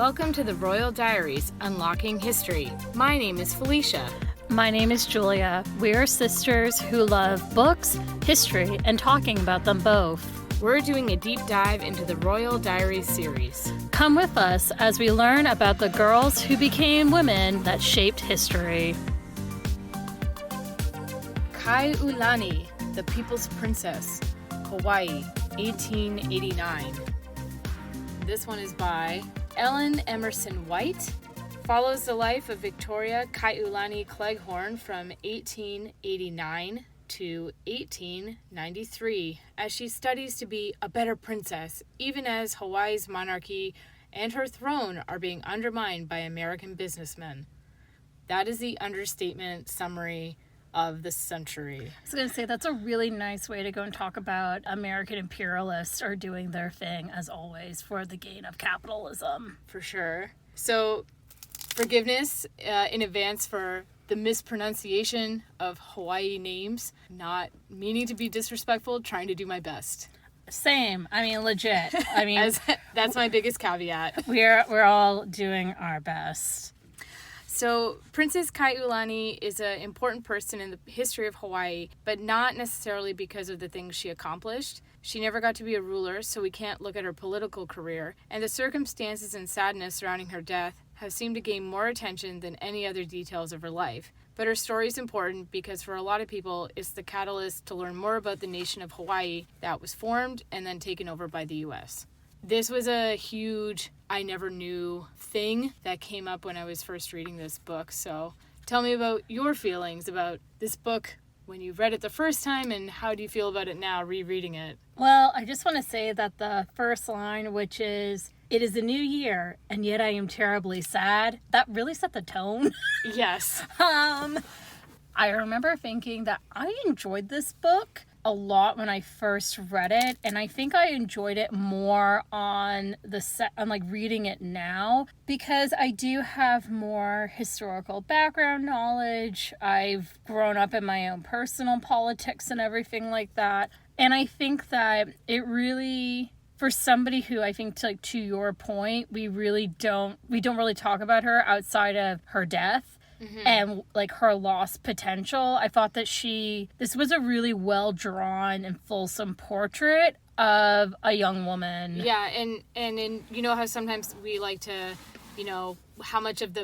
Welcome to the Royal Diaries, Unlocking History. My name is Felicia. My name is Julia. We are sisters who love books, history, and talking about them both. We're doing a deep dive into the Royal Diaries series. Come with us as we learn about the girls who became women that shaped history. Kaiulani, the People's Princess, Hawaii, 1889. This one is by Ellen Emerson White. Follows the life of Victoria Kaiulani Cleghorn from 1889 to 1893 as she studies to be a better princess, even as Hawaii's monarchy and her throne are being undermined by American businessmen. That is the understatement summary of the century. I was going to say, that's a really nice way to go and talk about American imperialists are doing their thing, as always, for the gain of capitalism. For sure. So, forgiveness in advance for the mispronunciation of Hawaii names. Not meaning to be disrespectful, trying to do my best. Same. I mean, legit. I mean, that's my biggest caveat. We're all doing our best. So, Princess Kaiulani is an important person in the history of Hawaii, but not necessarily because of the things she accomplished. She never got to be a ruler, so we can't look at her political career, and the circumstances and sadness surrounding her death have seemed to gain more attention than any other details of her life. But her story is important because for a lot of people, it's the catalyst to learn more about the nation of Hawaii that was formed and then taken over by the U.S. This was a huge I never knew thing that came up when I was first reading this book. So tell me about your feelings about this book when you read it the first time, and how do you feel about it now rereading it? Well, I just want to say that the first line, which is, "It is a new year, and yet I am terribly sad," that really set the tone. Yes. I remember thinking that I enjoyed this book a lot when I first read it, and I think I enjoyed it more on reading it now because I do have more historical background knowledge. I've grown up in my own personal politics and everything like that, and I think that it really, for somebody who I think, to your point, we don't really talk about her outside of her death. Mm-hmm. And her lost potential. I thought that this was a really well drawn and fulsome portrait of a young woman. Yeah, and you know how sometimes we like to, how much of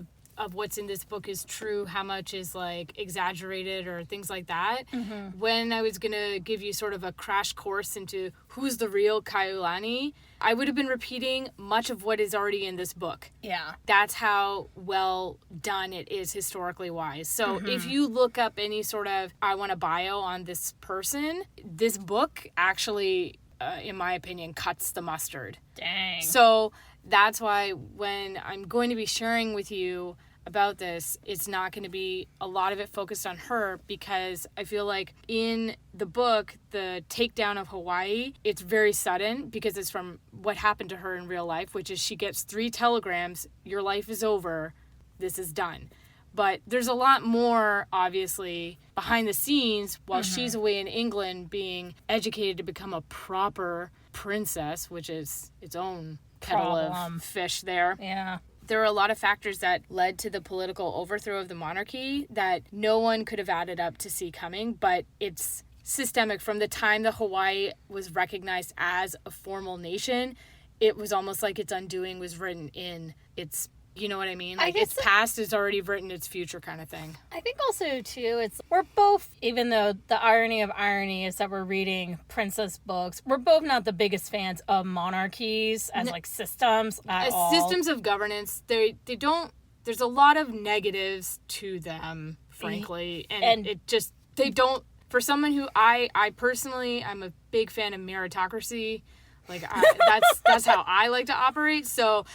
what's in this book is true, how much is exaggerated or things like that. Mm-hmm. When I was gonna give you sort of a crash course into who's the real Kaiulani, I would have been repeating much of what is already in this book. Yeah. That's how well done it is historically wise. So if you look up any sort of, I want a bio on this person, this book actually, in my opinion, cuts the mustard. Dang. So that's why when I'm going to be sharing with you about this, it's not going to be a lot of it focused on her, because I feel like in the book, the takedown of Hawaii, it's very sudden because it's from what happened to her in real life, which is she gets 3 telegrams, your life is over, this is done. But there's a lot more, obviously, behind the scenes while she's away in England being educated to become a proper princess, which is its own kettle of fish there. Yeah. There were a lot of factors that led to the political overthrow of the monarchy that no one could have added up to see coming, but it's systemic. From the time that Hawaii was recognized as a formal nation, it was almost like its undoing was written in its, you know what I mean? Its past is already written its future kind of thing. I think also, too, we're both, even though the irony of irony is that we're reading princess books, we're both not the biggest fans of monarchies as, systems at all. Systems of governance, they don't, there's a lot of negatives to them, frankly. And it just, they don't, for someone who, I personally, I'm a big fan of meritocracy. That's how I like to operate. So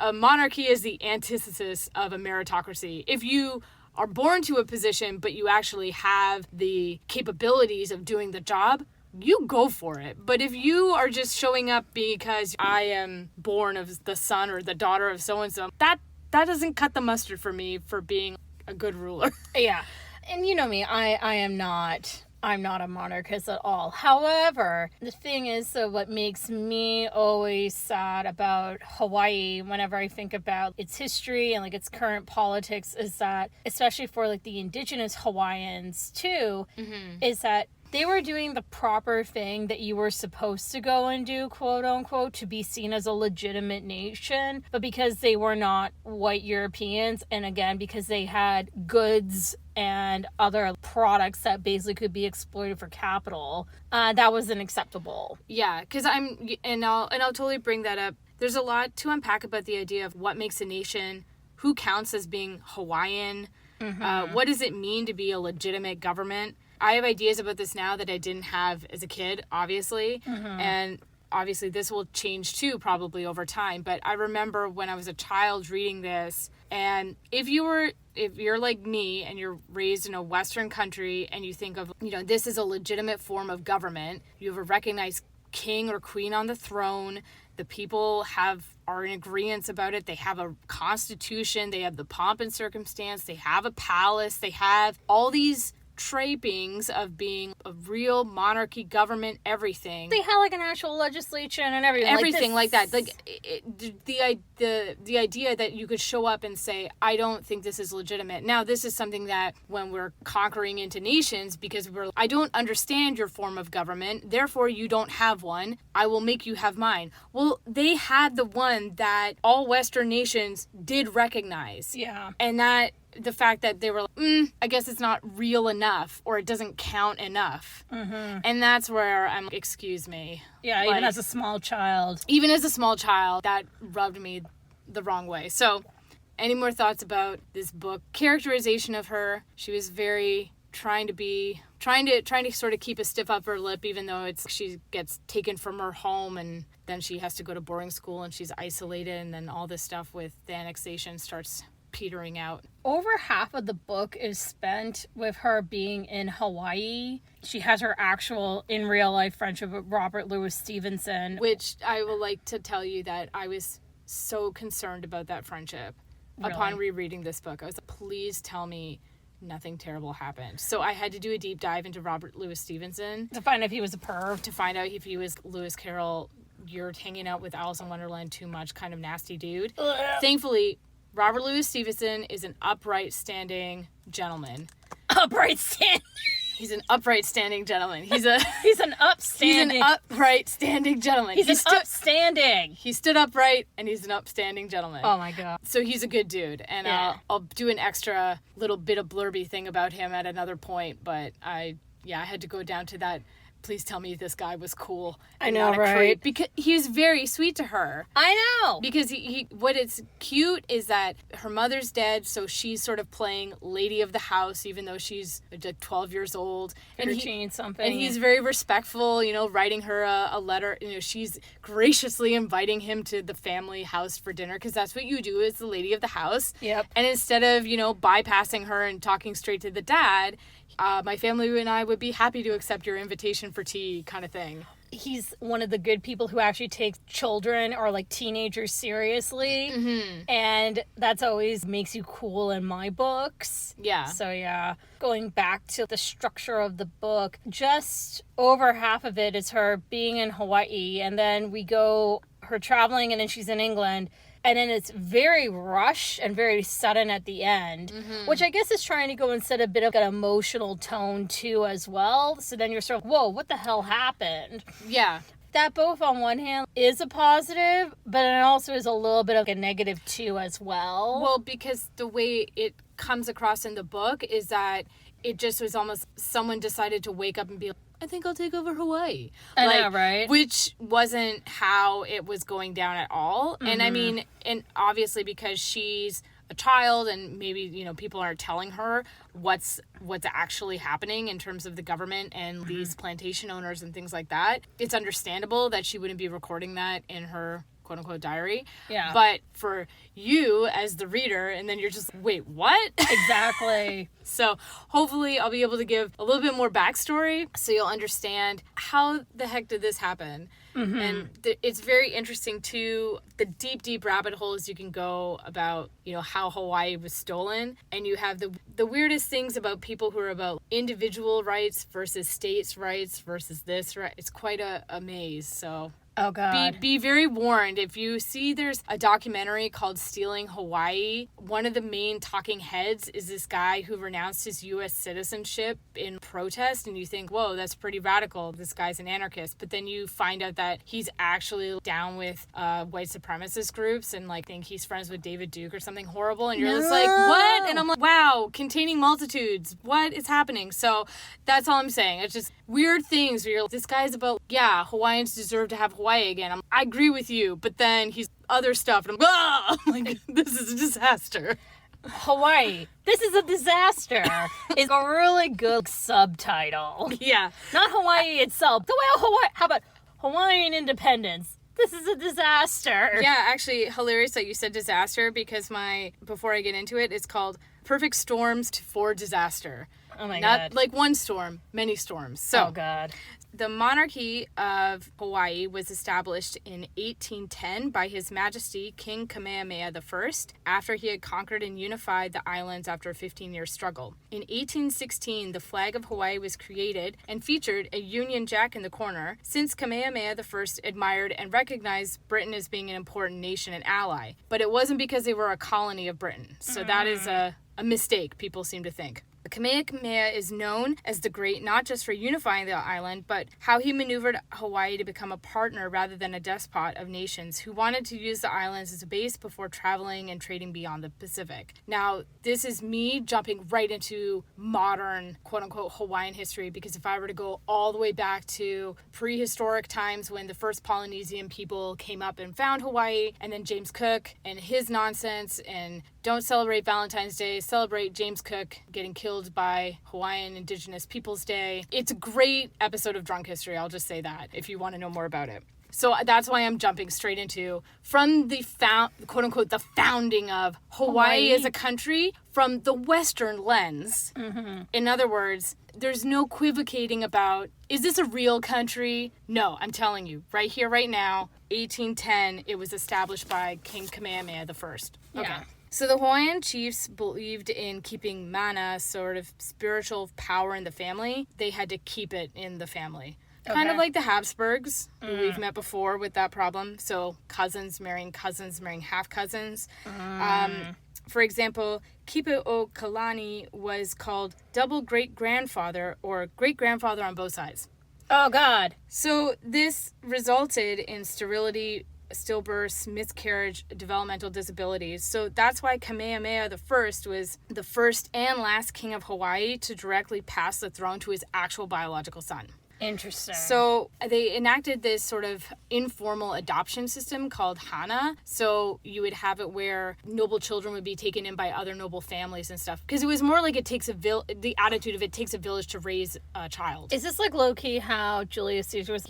a monarchy is the antithesis of a meritocracy. If you are born to a position, but you actually have the capabilities of doing the job, you go for it. But if you are just showing up because I am born of the son or the daughter of so-and-so, that doesn't cut the mustard for me for being a good ruler. Yeah. And you know me, I am not I'm not a monarchist at all. However, the thing is, so what makes me always sad about Hawaii whenever I think about its history and like its current politics is that, especially for like the indigenous Hawaiians too, is that they were doing the proper thing that you were supposed to go and do, quote unquote, to be seen as a legitimate nation. But because they were not white Europeans, and again, because they had goods and other products that basically could be exploited for capital, that wasn't acceptable. Yeah, because I'll totally bring that up. There's a lot to unpack about the idea of what makes a nation, who counts as being Hawaiian, what does it mean to be a legitimate government. I have ideas about this now that I didn't have as a kid, obviously, and obviously this will change too probably over time, but I remember when I was a child reading this, and if you're like me and you're raised in a Western country and you think of, this is a legitimate form of government, you have a recognized king or queen on the throne, the people are in agreement about it, they have a constitution, they have the pomp and circumstance, they have a palace, they have all these trappings of being a real monarchy government, everything. They had like an actual legislature and everything like that. Like the idea that you could show up and say, I don't think this is legitimate. Now, this is something that when we're conquering into nations, because I don't understand your form of government, therefore you don't have one. I will make you have mine. Well, they had the one that all Western nations did recognize. Yeah. And that the fact that they were like, I guess it's not real enough, or it doesn't count enough. And that's where I'm, excuse me. Yeah, like, even as a small child. Even as a small child, that rubbed me the wrong way. So, any more thoughts about this book? Characterization of her, she was very trying to sort of keep a stiff upper lip, even though she gets taken from her home and then she has to go to boarding school and she's isolated, and then all this stuff with the annexation starts petering out. Over half of the book is spent with her being in Hawaii. She has her actual in real life friendship with Robert Louis Stevenson, which I would like to tell you that I was so concerned about that friendship. Really? Upon rereading this book, I was like, please tell me nothing terrible happened. So I had to do a deep dive into Robert Louis Stevenson to find out if he was a perv, to find out if he was Lewis Carroll, you're hanging out with Alice in Wonderland too much kind of nasty dude. Thankfully, Robert Louis Stevenson is an upright standing gentleman. He's an upright standing gentleman. He's an upright standing gentleman. Upstanding. He stood upright and he's an upstanding gentleman. Oh my god. So he's a good dude, and I'll do an extra little bit of blurby thing about him at another point, but I had to go down to that. Please tell me this guy was cool. I know, right? Creep, because he was very sweet to her. I know. Because what is cute is that her mother's dead, so she's sort of playing lady of the house, even though she's like 12 years old. And he's very respectful, writing her a letter. She's graciously inviting him to the family house for dinner, because that's what you do as the lady of the house. Yep. And instead of, bypassing her and talking straight to the dad, my family and I would be happy to accept your invitation for tea, kind of thing. He's one of the good people who actually takes children or like teenagers seriously. And that's always makes you cool in my books. Yeah. So yeah, going back to the structure of the book, just over half of it is her being in Hawaii, and then her traveling, and then she's in England. And then it's very rushed and very sudden at the end, which I guess is trying to go instead a bit of an emotional tone too as well. So then you're sort of, whoa, what the hell happened? Yeah. That both on one hand is a positive, but it also is a little bit of a negative too as well. Well, because the way it comes across in the book is that it just was almost someone decided to wake up and be like, I think I'll take over Hawaii. I know, right? Which wasn't how it was going down at all. And I mean, and obviously because she's a child and maybe, people aren't telling her what's actually happening in terms of the government and these plantation owners and things like that. It's understandable that she wouldn't be recording that in her quote-unquote diary. Yeah. But for you as the reader, and then you're just, wait, what? Exactly. So hopefully I'll be able to give a little bit more backstory so you'll understand how the heck did this happen. Mm-hmm. And it's very interesting, too, the deep rabbit holes you can go about, how Hawaii was stolen. And you have the weirdest things about people who are about individual rights versus states' rights versus this, right? It's quite a maze, so... Oh, God. Be very warned. If you see there's a documentary called Stealing Hawaii, one of the main talking heads is this guy who renounced his U.S. citizenship in protest, and you think, whoa, that's pretty radical. This guy's an anarchist. But then you find out that he's actually down with white supremacist groups and, think he's friends with David Duke or something horrible, and you're just like, what? And I'm like, wow, containing multitudes. What is happening? So that's all I'm saying. It's just weird things where you're like, this guy's about, Hawaiians deserve to have Hawaii again. I agree with you, but then he's other stuff, and I'm like, this is a disaster. Hawaii, this is a disaster, is a really good subtitle. Yeah. Not Hawaii itself. How about Hawaiian independence? This is a disaster. Yeah, actually, hilarious that you said disaster, because before I get into it, it's called Perfect Storms for Disaster. Oh my God. Not like one storm, many storms. So, oh God. The monarchy of Hawaii was established in 1810 by His Majesty King Kamehameha I after he had conquered and unified the islands after a 15-year struggle. In 1816, the flag of Hawaii was created and featured a Union Jack in the corner, since Kamehameha I admired and recognized Britain as being an important nation and ally. But it wasn't because they were a colony of Britain. So that is a mistake, people seem to think. Kamehameha is known as the Great not just for unifying the island, but how he maneuvered Hawaii to become a partner rather than a despot of nations who wanted to use the islands as a base before traveling and trading beyond the Pacific. Now, this is me jumping right into modern, quote-unquote, Hawaiian history, because if I were to go all the way back to prehistoric times when the first Polynesian people came up and found Hawaii, and then James Cook and his nonsense, and don't celebrate Valentine's Day, celebrate James Cook getting killed by Hawaiian Indigenous Peoples Day. It's a great episode of Drunk History, I'll just say that, if you want to know more about it. So that's why I'm jumping straight into, from the quote-unquote, the founding of Hawaii as a country from the Western lens. Mm-hmm. In other words, there's no equivocating about, is this a real country? No, I'm telling you, right here, right now, 1810, it was established by King Kamehameha I. Okay. Yeah. So the Hawaiian chiefs believed in keeping mana, sort of spiritual power in the family. They had to keep it in the family. Okay. Kind of like the Habsburgs, who we've met before with that problem. So cousins marrying half-cousins. For example, Kipu o Kalani was called double great-grandfather or great-grandfather on both sides. Oh, God. So this resulted in sterility, stillbirths, miscarriage, developmental disabilities. So that's why Kamehameha I was the first and last king of Hawaii to directly pass the throne to his actual biological son. Interesting. So they enacted this sort of informal adoption system called Hana. So you would have it where noble children would be taken in by other noble families and stuff. Because it was more like the attitude of it takes a village to raise a child. Is this like low-key how Julius Caesar was,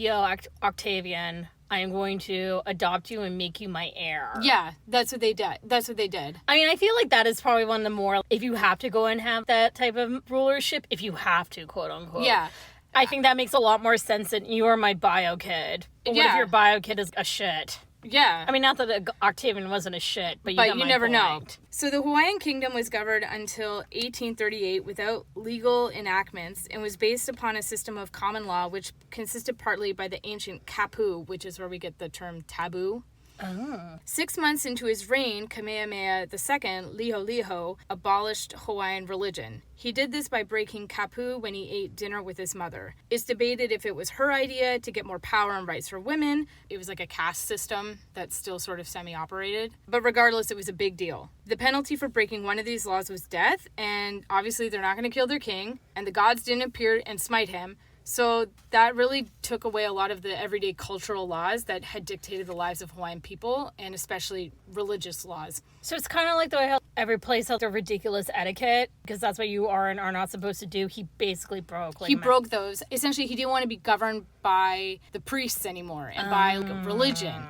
Octavian, I am going to adopt you and make you my heir. Yeah, that's what they did. I mean, I feel like that is probably one of the more, if you have to go and have that type of rulership, if you have to, quote unquote. Yeah. I think that makes a lot more sense than you are my bio kid. But what if your bio kid is a shit? Yeah. I mean, not that Octavian wasn't a shit, but you never point. know. So the Hawaiian kingdom was governed until 1838 without legal enactments and was based upon a system of common law which consisted partly by the ancient kapu, which is where we get the term taboo. Oh. 6 months into his reign, Kamehameha II, Liholiho, abolished Hawaiian religion. He did this by breaking kapu when he ate dinner with his mother. It's debated if it was her idea to get more power and rights for women. It was like a caste system that's still sort of semi-operated. But regardless, it was a big deal. The penalty for breaking one of these laws was death, and obviously they're not going to kill their king, and the gods didn't appear and smite him. So that really took away a lot of the everyday cultural laws that had dictated the lives of Hawaiian people, and especially religious laws. So it's kind of like the way how every place has a ridiculous etiquette, because that's what you are and are not supposed to do. He basically broke. He broke those. Essentially, he didn't want to be governed by the priests anymore and by religion.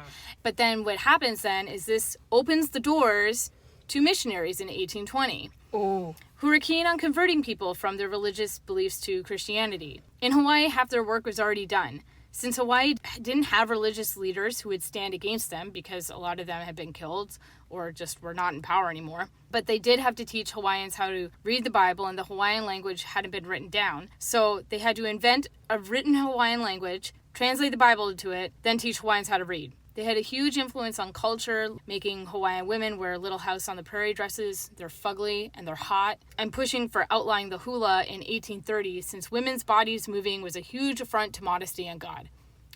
But then what happens then is this opens the doors to missionaries in 1820. Oh. Who were keen on converting people from their religious beliefs to Christianity. In Hawaii, half their work was already done. Since Hawaii didn't have religious leaders who would stand against them because a lot of them had been killed or just were not in power anymore, but they did have to teach Hawaiians how to read the Bible, and the Hawaiian language hadn't been written down. So they had to invent a written Hawaiian language, translate the Bible into it, then teach Hawaiians how to read. They had a huge influence on culture, making Hawaiian women wear little house on the prairie dresses. They're fugly and they're hot. And pushing for outlawing the hula in 1830, since women's bodies moving was a huge affront to modesty and God.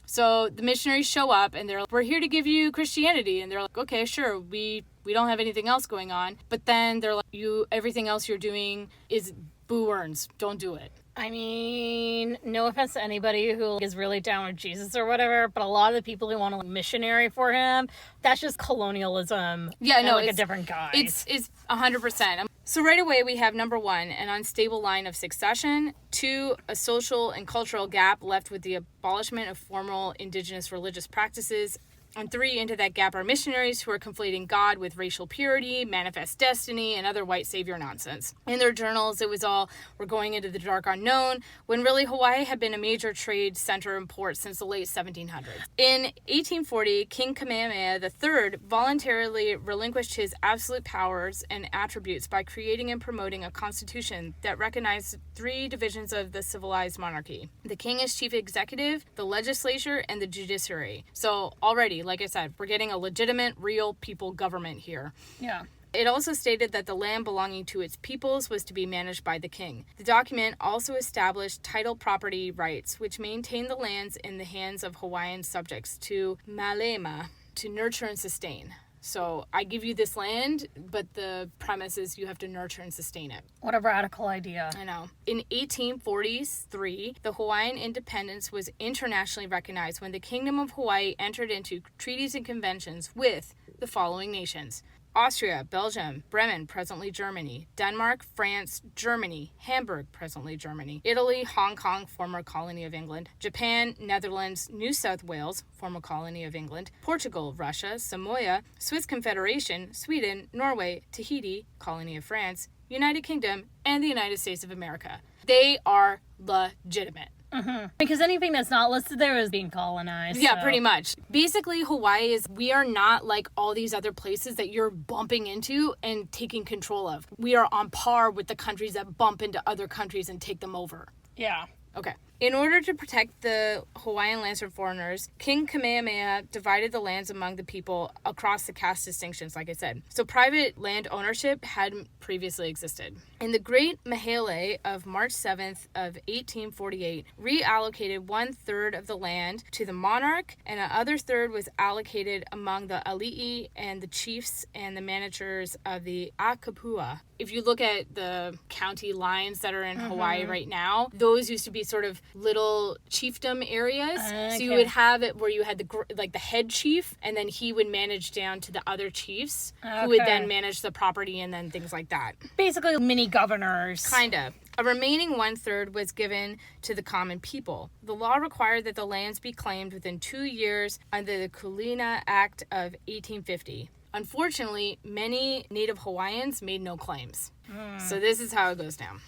So the missionaries show up and they're like, we're here to give you Christianity. And they're like, okay, sure, we don't have anything else going on. But then they're like, everything else you're doing is boo earns. Don't do it. I mean, no offense to anybody who is really down with Jesus or whatever, but a lot of the people who want to missionary for him, that's just colonialism. Yeah, no, like a different guy. It's 100%. So right away we have number 1, an unstable line of succession. 2, a social and cultural gap left with the abolishment of formal indigenous religious practices. And 3, into that gap are missionaries who are conflating God with racial purity, manifest destiny, and other white savior nonsense. In their journals, it was all, we're going into the dark unknown, when really Hawaii had been a major trade center and port since the late 1700s. In 1840, King Kamehameha III voluntarily relinquished his absolute powers and attributes by creating and promoting a constitution that recognized 3 divisions of the civilized monarchy. The king is chief executive, the legislature, and the judiciary. So already, like I said, we're getting a legitimate, real people government here. Yeah. It also stated that the land belonging to its peoples was to be managed by the king. The document also established title property rights, which maintained the lands in the hands of Hawaiian subjects to malema, to nurture and sustain. So I give you this land, but the premise is you have to nurture and sustain it. What a radical idea. I know. In 1843, the Hawaiian independence was internationally recognized when the Kingdom of Hawaii entered into treaties and conventions with the following nations: Austria, Belgium, Bremen, presently Germany, Denmark, France, Germany, Hamburg, presently Germany, Italy, Hong Kong, former colony of England, Japan, Netherlands, New South Wales, former colony of England, Portugal, Russia, Samoa, Swiss Confederation, Sweden, Norway, Tahiti, colony of France, United Kingdom, and the United States of America. They are legitimate. Mm-hmm. Because anything that's not listed there is being colonized. Yeah, so. pretty much. Basically, Hawaii we are not like all these other places that you're bumping into and taking control of. We are on par with the countries that bump into other countries and take them over. Yeah. Okay. In order to protect the Hawaiian lands from foreigners, King Kamehameha divided the lands among the people across the caste distinctions, like I said. So private land ownership hadn't previously existed. In the Great Mahele of March 7th of 1848, reallocated 1/3 of the land to the monarch, and another third was allocated among the ali'i and the chiefs and the managers of the akapua. If you look at the county lines that are in Hawaii right now, those used to be sort of little chiefdom areas. Okay. So you would have it where you had the head chief, and then he would manage down to the other chiefs, who would then manage the property and then things like that. Basically mini governors. Kind of. A remaining 1/3 was given to the common people. The law required that the lands be claimed within 2 years under the Kulina Act of 1850. Unfortunately, many Native Hawaiians made no claims. So this is how it goes down.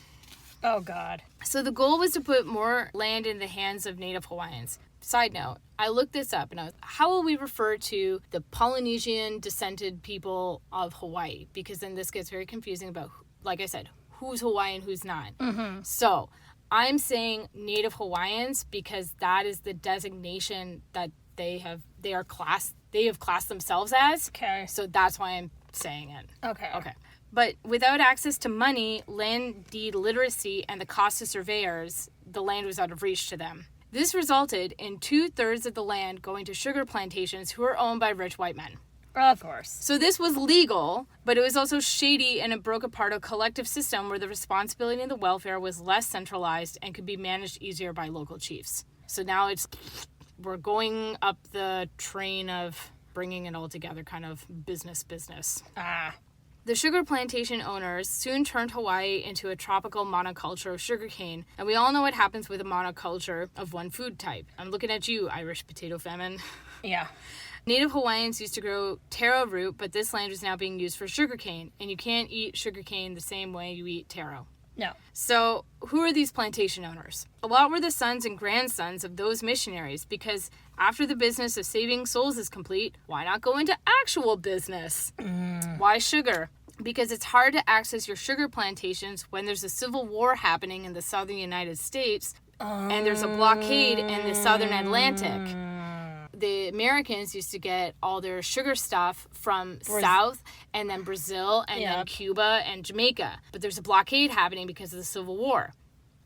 Oh, God. So the goal was to put more land in the hands of Native Hawaiians. Side note, I looked this up and how will we refer to the Polynesian descended people of Hawaii? Because then this gets very confusing about, like I said, who's Hawaiian, who's not. Mm-hmm. So I'm saying Native Hawaiians because that is the designation that they have classed themselves as. Okay. So that's why I'm saying it. Okay. But without access to money, land deed literacy, and the cost of surveyors, the land was out of reach to them. This resulted in 2/3 of the land going to sugar plantations who were owned by rich white men. Of course. So this was legal, but it was also shady, and it broke apart a collective system where the responsibility and the welfare was less centralized and could be managed easier by local chiefs. So now we're going up the train of bringing it all together, kind of business. The sugar plantation owners soon turned Hawaii into a tropical monoculture of sugarcane, and we all know what happens with a monoculture of one food type. I'm looking at you, Irish potato famine. Yeah. Native Hawaiians used to grow taro root, but this land is now being used for sugarcane, and you can't eat sugarcane the same way you eat taro. No. So, who are these plantation owners? A lot were the sons and grandsons of those missionaries, because after the business of saving souls is complete, why not go into actual business? Why sugar? Because it's hard to access your sugar plantations when there's a civil war happening in the southern United States, and there's a blockade in the southern Atlantic. The Americans used to get all their sugar stuff from South and then Brazil and then Cuba and Jamaica. But there's a blockade happening because of the Civil War.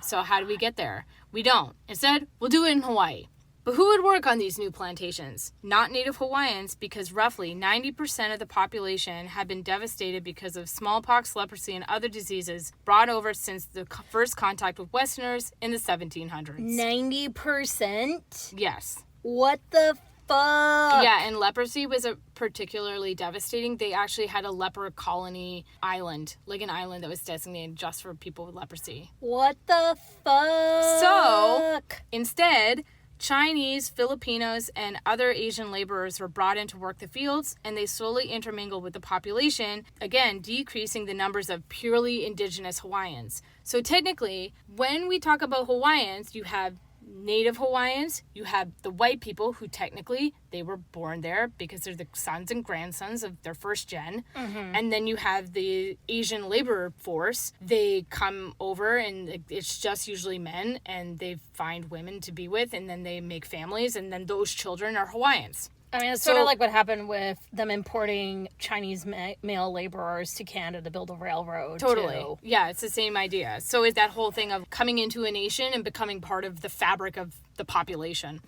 So how do we get there? We don't. Instead, we'll do it in Hawaii. But who would work on these new plantations? Not Native Hawaiians, because roughly 90% of the population had been devastated because of smallpox, leprosy, and other diseases brought over since the first contact with Westerners in the 1700s. 90%? Yes. What the fuck? Yeah, and leprosy was a particularly devastating. They actually had a leper colony island, like an island that was designated just for people with leprosy. What the fuck? So, instead, Chinese, Filipinos, and other Asian laborers were brought in to work the fields, and they slowly intermingled with the population, again, decreasing the numbers of purely indigenous Hawaiians. So technically, when we talk about Hawaiians, you have Native Hawaiians, you have the white people who technically they were born there because they're the sons and grandsons of their first gen. And then you have the Asian labor force. They come over and it's just usually men, and they find women to be with, and then they make families, and then those children are Hawaiians. I mean, it's sort of like what happened with them importing Chinese male laborers to Canada to build a railroad. Totally. Too. Yeah, it's the same idea. So it's that whole thing of coming into a nation and becoming part of the fabric of the population.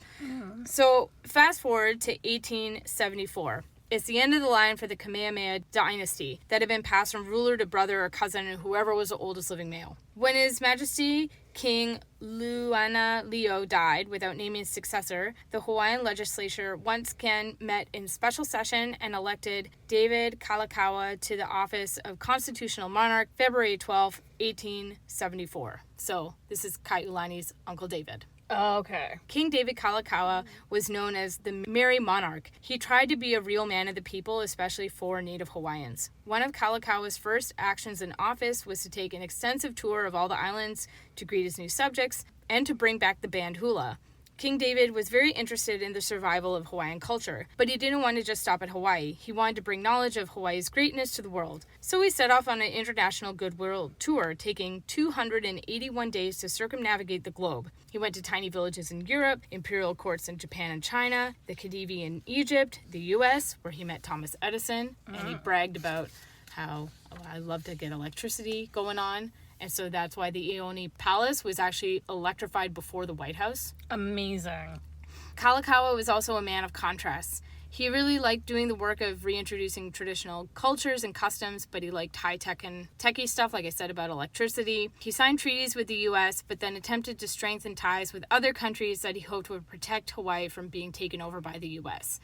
So fast forward to 1874. It's the end of the line for the Kamehameha dynasty that had been passed from ruler to brother or cousin, and whoever was the oldest living male. When His Majesty King Leo died without naming his successor, the Hawaiian legislature once again met in special session and elected David Kalakaua to the office of constitutional monarch February 12, 1874. So this is Kaiulani's Uncle David. Okay. King David Kalakaua was known as the Merry Monarch. He tried to be a real man of the people, especially for Native Hawaiians. One of Kalakaua's first actions in office was to take an extensive tour of all the islands to greet his new subjects and to bring back the band hula. King David was very interested in the survival of Hawaiian culture, but he didn't want to just stop at Hawaii. He wanted to bring knowledge of Hawaii's greatness to the world. So he set off on an international goodwill tour, taking 281 days to circumnavigate the globe. He went to tiny villages in Europe, imperial courts in Japan and China, the Khedive in Egypt, the U.S., where he met Thomas Edison, and he bragged about how I love to get electricity going on. And so that's why the Ioni Palace was actually electrified before the White House. Amazing. Kalakaua was also a man of contrasts. He really liked doing the work of reintroducing traditional cultures and customs, but he liked high-tech and techie stuff, like I said, about electricity. He signed treaties with the U.S., but then attempted to strengthen ties with other countries that he hoped would protect Hawaii from being taken over by the U.S.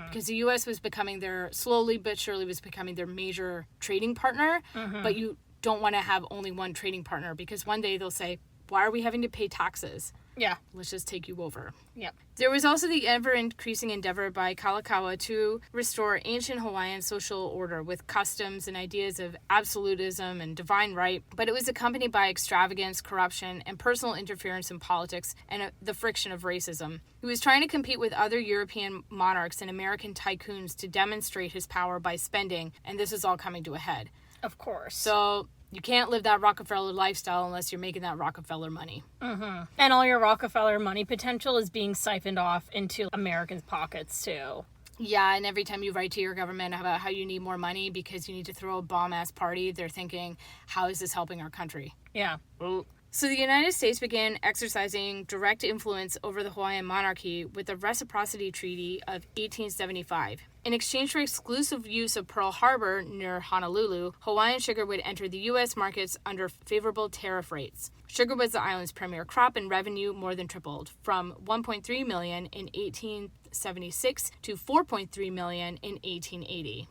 Because the U.S. was becoming slowly but surely was becoming their major trading partner, but you don't want to have only one trading partner, because one day they'll say, why are we having to pay taxes? Yeah. Let's just take you over. Yeah. There was also the ever-increasing endeavor by Kalakaua to restore ancient Hawaiian social order with customs and ideas of absolutism and divine right, but it was accompanied by extravagance, corruption, and personal interference in politics and the friction of racism. He was trying to compete with other European monarchs and American tycoons to demonstrate his power by spending, and this is all coming to a head. Of course. So you can't live that Rockefeller lifestyle unless you're making that Rockefeller money. And all your Rockefeller money potential is being siphoned off into Americans' pockets, too. Yeah, and every time you write to your government about how you need more money because you need to throw a bomb-ass party, they're thinking, how is this helping our country? Yeah. So the United States began exercising direct influence over the Hawaiian monarchy with the Reciprocity Treaty of 1875. In exchange for exclusive use of Pearl Harbor near Honolulu, Hawaiian sugar would enter the U.S. markets under favorable tariff rates. Sugar was the island's premier crop, and revenue more than tripled, from $1.3 million in 1876 to $4.3 million in 1880.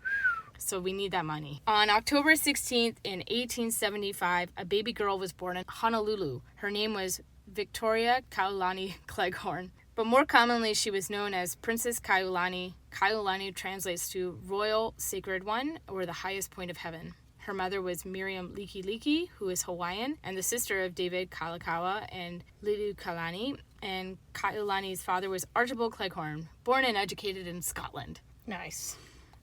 So we need that money. On October 16th in 1875, a baby girl was born in Honolulu. Her name was Victoria Kaiulani Cleghorn, but more commonly she was known as Princess Kaiulani Kaiulani translates to Royal Sacred One, or the highest point of heaven. Her mother was Miriam Likelike, who is Hawaiian, and the sister of David Kalakaua and Liliuokalani. And Kaiulani's father was Archibald Cleghorn, born and educated in Scotland. Nice.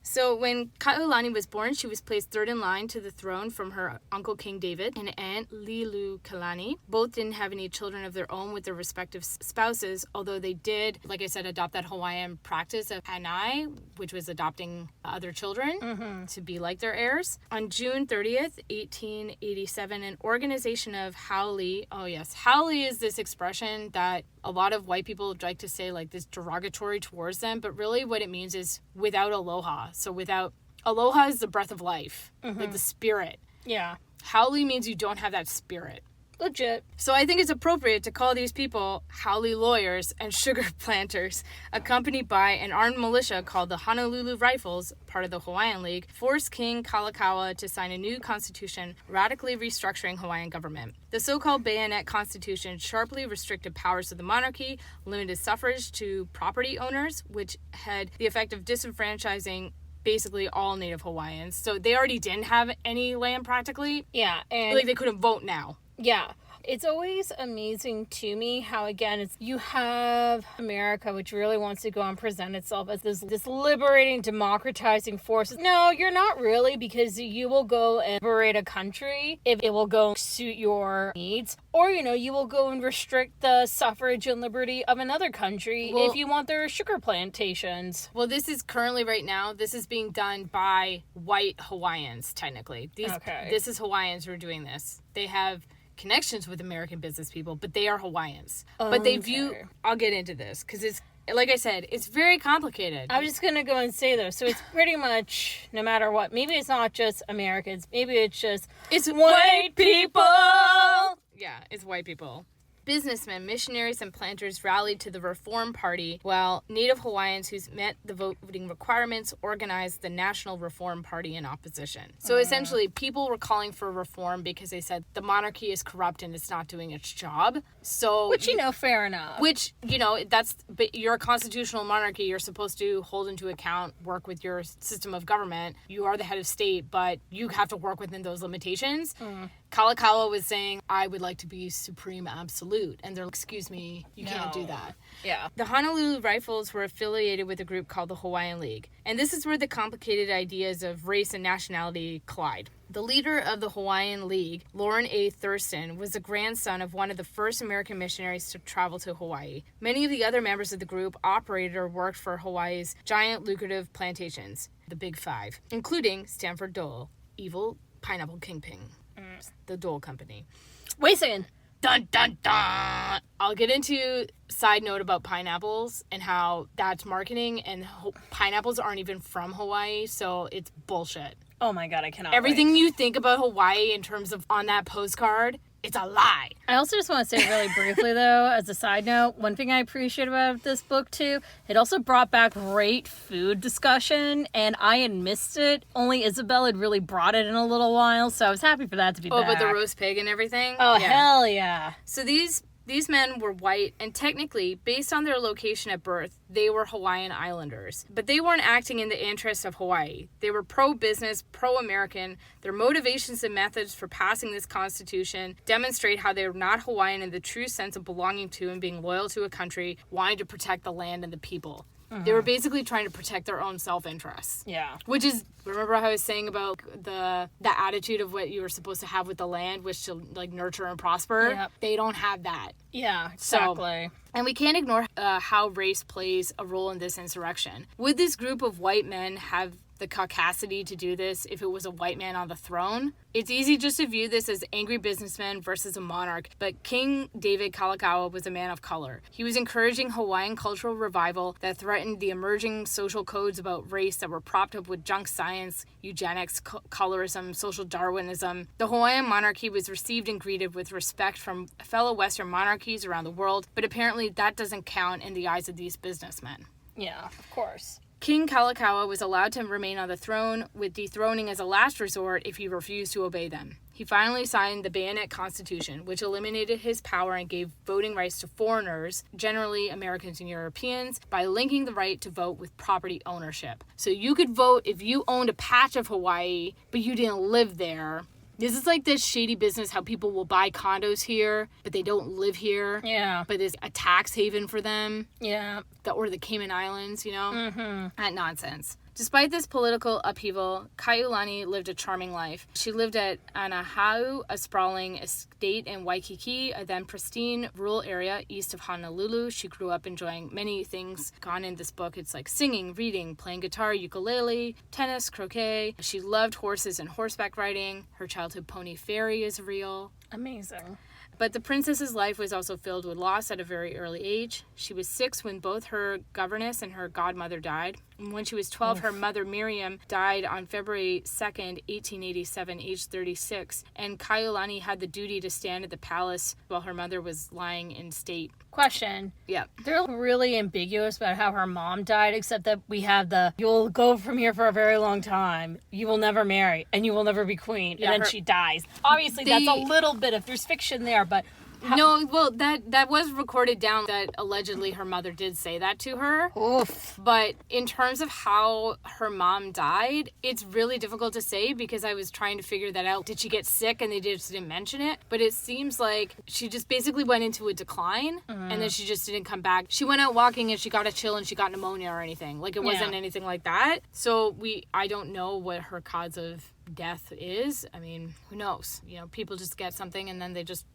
So when Kaiulani was born, she was placed third in line to the throne from her uncle King David and aunt Liliuokalani. Both didn't have any children of their own with their respective spouses, although they did, like I said, adopt that Hawaiian practice of hanai, which was adopting other children to be like their heirs. On June 30th, 1887, an organization of haole, haole is this expression that a lot of white people like to say like this derogatory towards them, but really what it means is without aloha. So without aloha is the breath of life, like the spirit. Yeah. Haole means you don't have that spirit. Legit. So I think it's appropriate to call these people haole lawyers and sugar planters, accompanied by an armed militia called the Honolulu Rifles, part of the Hawaiian League, forced King Kalakaua to sign a new constitution radically restructuring Hawaiian government. The so-called Bayonet Constitution sharply restricted powers of the monarchy, limited suffrage to property owners, which had the effect of disenfranchising basically all Native Hawaiians. So they already didn't have any land practically. Yeah. And like they couldn't vote now. yeah. It's always amazing to me how, again, you have America, which really wants to go and present itself as this liberating, democratizing force. No, you're not really, because you will go and liberate a country if it will go suit your needs. Or, you will go and restrict the suffrage and liberty of another country if you want their sugar plantations. Well, this is currently right now, this is being done by white Hawaiians, technically. This is Hawaiians who are doing this. They have connections with American business people, but they are Hawaiians. But they view, I'll get into this, because it's, like I said, it's very complicated. I was just going to go and say, though, so it's pretty much, no matter what, maybe it's not just Americans, maybe it's white people! Yeah, it's white people. Businessmen, missionaries, and planters rallied to the Reform Party, while Native Hawaiians who met the voting requirements organized the National Reform Party in opposition. So essentially, people were calling for reform because they said the monarchy is corrupt and it's not doing its job. So, which, fair enough. Which, but you're a constitutional monarchy. You're supposed to hold into account, work with your system of government. You are the head of state, but you have to work within those limitations. Kalakaua was saying, I would like to be supreme absolute. And they're like, excuse me, you can't do that. Yeah. The Honolulu Rifles were affiliated with a group called the Hawaiian League. And this is where the complicated ideas of race and nationality collide. The leader of the Hawaiian League, Lauren A. Thurston, was the grandson of one of the first American missionaries to travel to Hawaii. Many of the other members of the group operated or worked for Hawaii's giant lucrative plantations, the Big Five, including Stanford Dole, evil pineapple kingpin. The Dole Company. Wait a second. Dun, dun, dun. I'll get into side note about pineapples and how that's marketing, and pineapples aren't even from Hawaii, so it's bullshit. Oh my god, I cannot Everything wait. you think about Hawaii in terms of on that postcard, it's a lie. I also just want to say really briefly, though, as a side note, one thing I appreciate about this book, too, it also brought back great food discussion, and I had missed it. Only Isabel had really brought it in a little while, so I was happy for that to be back. Oh, but the roast pig and everything? Oh, yeah. Hell yeah. So these men were white, and technically, based on their location at birth, they were Hawaiian Islanders. But they weren't acting in the interests of Hawaii. They were pro-business, pro-American. Their motivations and methods for passing this constitution demonstrate how they were not Hawaiian in the true sense of belonging to and being loyal to a country, wanting to protect the land and the people. They were basically trying to protect their own self-interest. Yeah. Which is, remember how I was saying about the attitude of what you were supposed to have with the land, which to like nurture and prosper? Yep. They don't have that. Yeah, exactly. And we can't ignore how race plays a role in this insurrection. Would this group of white men have the caucasity to do this if it was a white man on the throne? It's easy just to view this as angry businessmen versus a monarch, but King David Kalakaua was a man of color. He was encouraging Hawaiian cultural revival that threatened the emerging social codes about race that were propped up with junk science, eugenics, colorism, social Darwinism. The Hawaiian monarchy was received and greeted with respect from fellow Western monarchies around the world, but apparently that doesn't count in the eyes of these businessmen. Yeah, of course. King Kalakaua was allowed to remain on the throne, with dethroning as a last resort if he refused to obey them. He finally signed the Bayonet Constitution, which eliminated his power and gave voting rights to foreigners, generally Americans and Europeans, by linking the right to vote with property ownership. So you could vote if you owned a patch of Hawaii, but you didn't live there. This is like this shady business how people will buy condos here, but they don't live here. Yeah. But it's a tax haven for them. Yeah. Or the Cayman Islands, you know? Mm-hmm. That nonsense. Despite this political upheaval, Kaiulani lived a charming life. She lived at Anahau, a sprawling estate in Waikiki, a then pristine rural area east of Honolulu. She grew up enjoying many things gone in this book. It's like singing, reading, playing guitar, ukulele, tennis, croquet. She loved horses and horseback riding. Her childhood pony Fairy is real. Amazing. But the princess's life was also filled with loss at a very early age. She was 6 when both her governess and her godmother died. And when she was 12, her mother Miriam died on February 2nd, 1887, aged 36. And Kaiulani had the duty to stand at the palace while her mother was lying in state. Question. Yeah. They're really ambiguous about how her mom died, except that we have the, you'll go from here for a very long time, you will never marry, and you will never be queen, Yeah, and then she dies. Obviously, that's a little bit of, there's fiction there, but... No, well, that was recorded down that allegedly her mother did say that to her. Oof. But in terms of how her mom died, it's really difficult to say because I was trying to figure that out. Did she get sick and they just didn't mention it? But it seems like she just basically went into a decline and then she just didn't come back. She went out walking and she got a chill and she got pneumonia or anything. Like it wasn't anything like that. So I don't know what her cause of death is. I mean, who knows? You know, people just get something and then they just...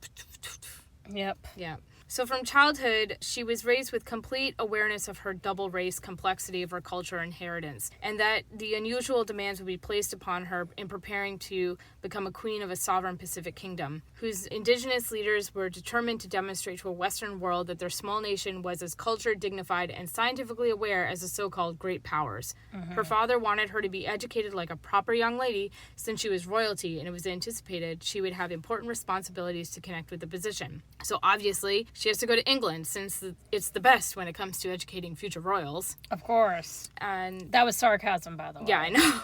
Yep. Yeah. So from childhood, she was raised with complete awareness of her double race complexity of her culture and inheritance, and that the unusual demands would be placed upon her in preparing to become a queen of a sovereign Pacific kingdom, whose indigenous leaders were determined to demonstrate to a Western world that their small nation was as cultured, dignified, and scientifically aware as the so-called great powers. Mm-hmm. Her father wanted her to be educated like a proper young lady, since she was royalty, and it was anticipated she would have important responsibilities to connect with the position. So obviously, she has to go to England, since it's the best when it comes to educating future royals. Of course. And that was sarcasm, by the way. Yeah, I know.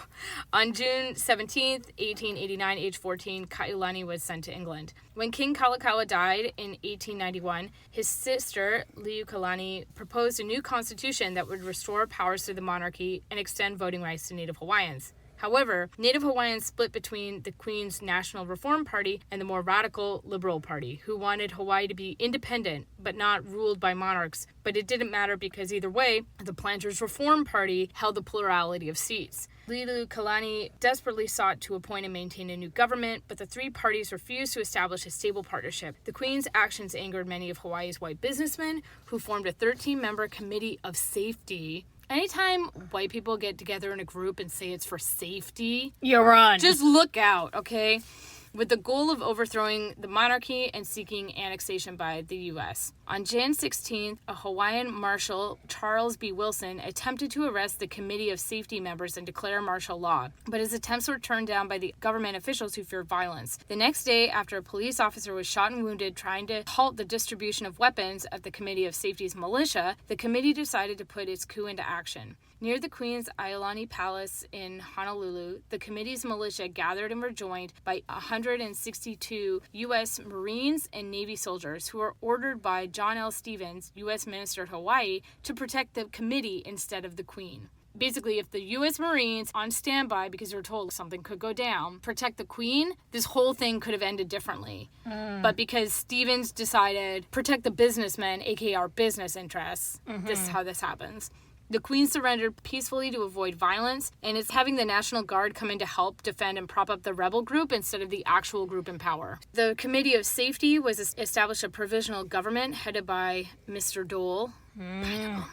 On June 17th, 1889, age 14, Kaiulani was sent to England. When King Kalakaua died in 1891, his sister, Liukalani, proposed a new constitution that would restore powers to the monarchy and extend voting rights to Native Hawaiians. However, Native Hawaiians split between the Queen's National Reform Party and the more radical Liberal Party, who wanted Hawaii to be independent but not ruled by monarchs. But it didn't matter because either way, the Planters Reform Party held the plurality of seats. Liukalani desperately sought to appoint and maintain a new government, but the three parties refused to establish a stable partnership. The Queen's actions angered many of Hawaii's white businessmen, who formed a 13-member committee of safety. Anytime white people get together in a group and say it's for safety, you run. Just look out, okay? With the goal of overthrowing the monarchy and seeking annexation by the U.S. On Jan 16th, a Hawaiian Marshal, Charles B. Wilson, attempted to arrest the Committee of Safety members and declare martial law, but his attempts were turned down by the government officials who feared violence. The next day, after a police officer was shot and wounded trying to halt the distribution of weapons of the Committee of Safety's militia, the committee decided to put its coup into action. Near the Queen's Kaiulani Palace in Honolulu, the committee's militia gathered and were joined by 162 U.S. Marines and Navy soldiers who were ordered by John L. Stevens, U.S. Minister to Hawaii, to protect the committee instead of the Queen. Basically, if the U.S. Marines on standby, because they were told something could go down, protect the Queen, this whole thing could have ended differently. But because Stevens decided protect the businessmen, aka our business interests, this is how this happens. The Queen surrendered peacefully to avoid violence, and it's having the National Guard come in to help defend and prop up the rebel group instead of the actual group in power. The Committee of Safety was established a provisional government headed by Mr. Dole. Pineapple Man.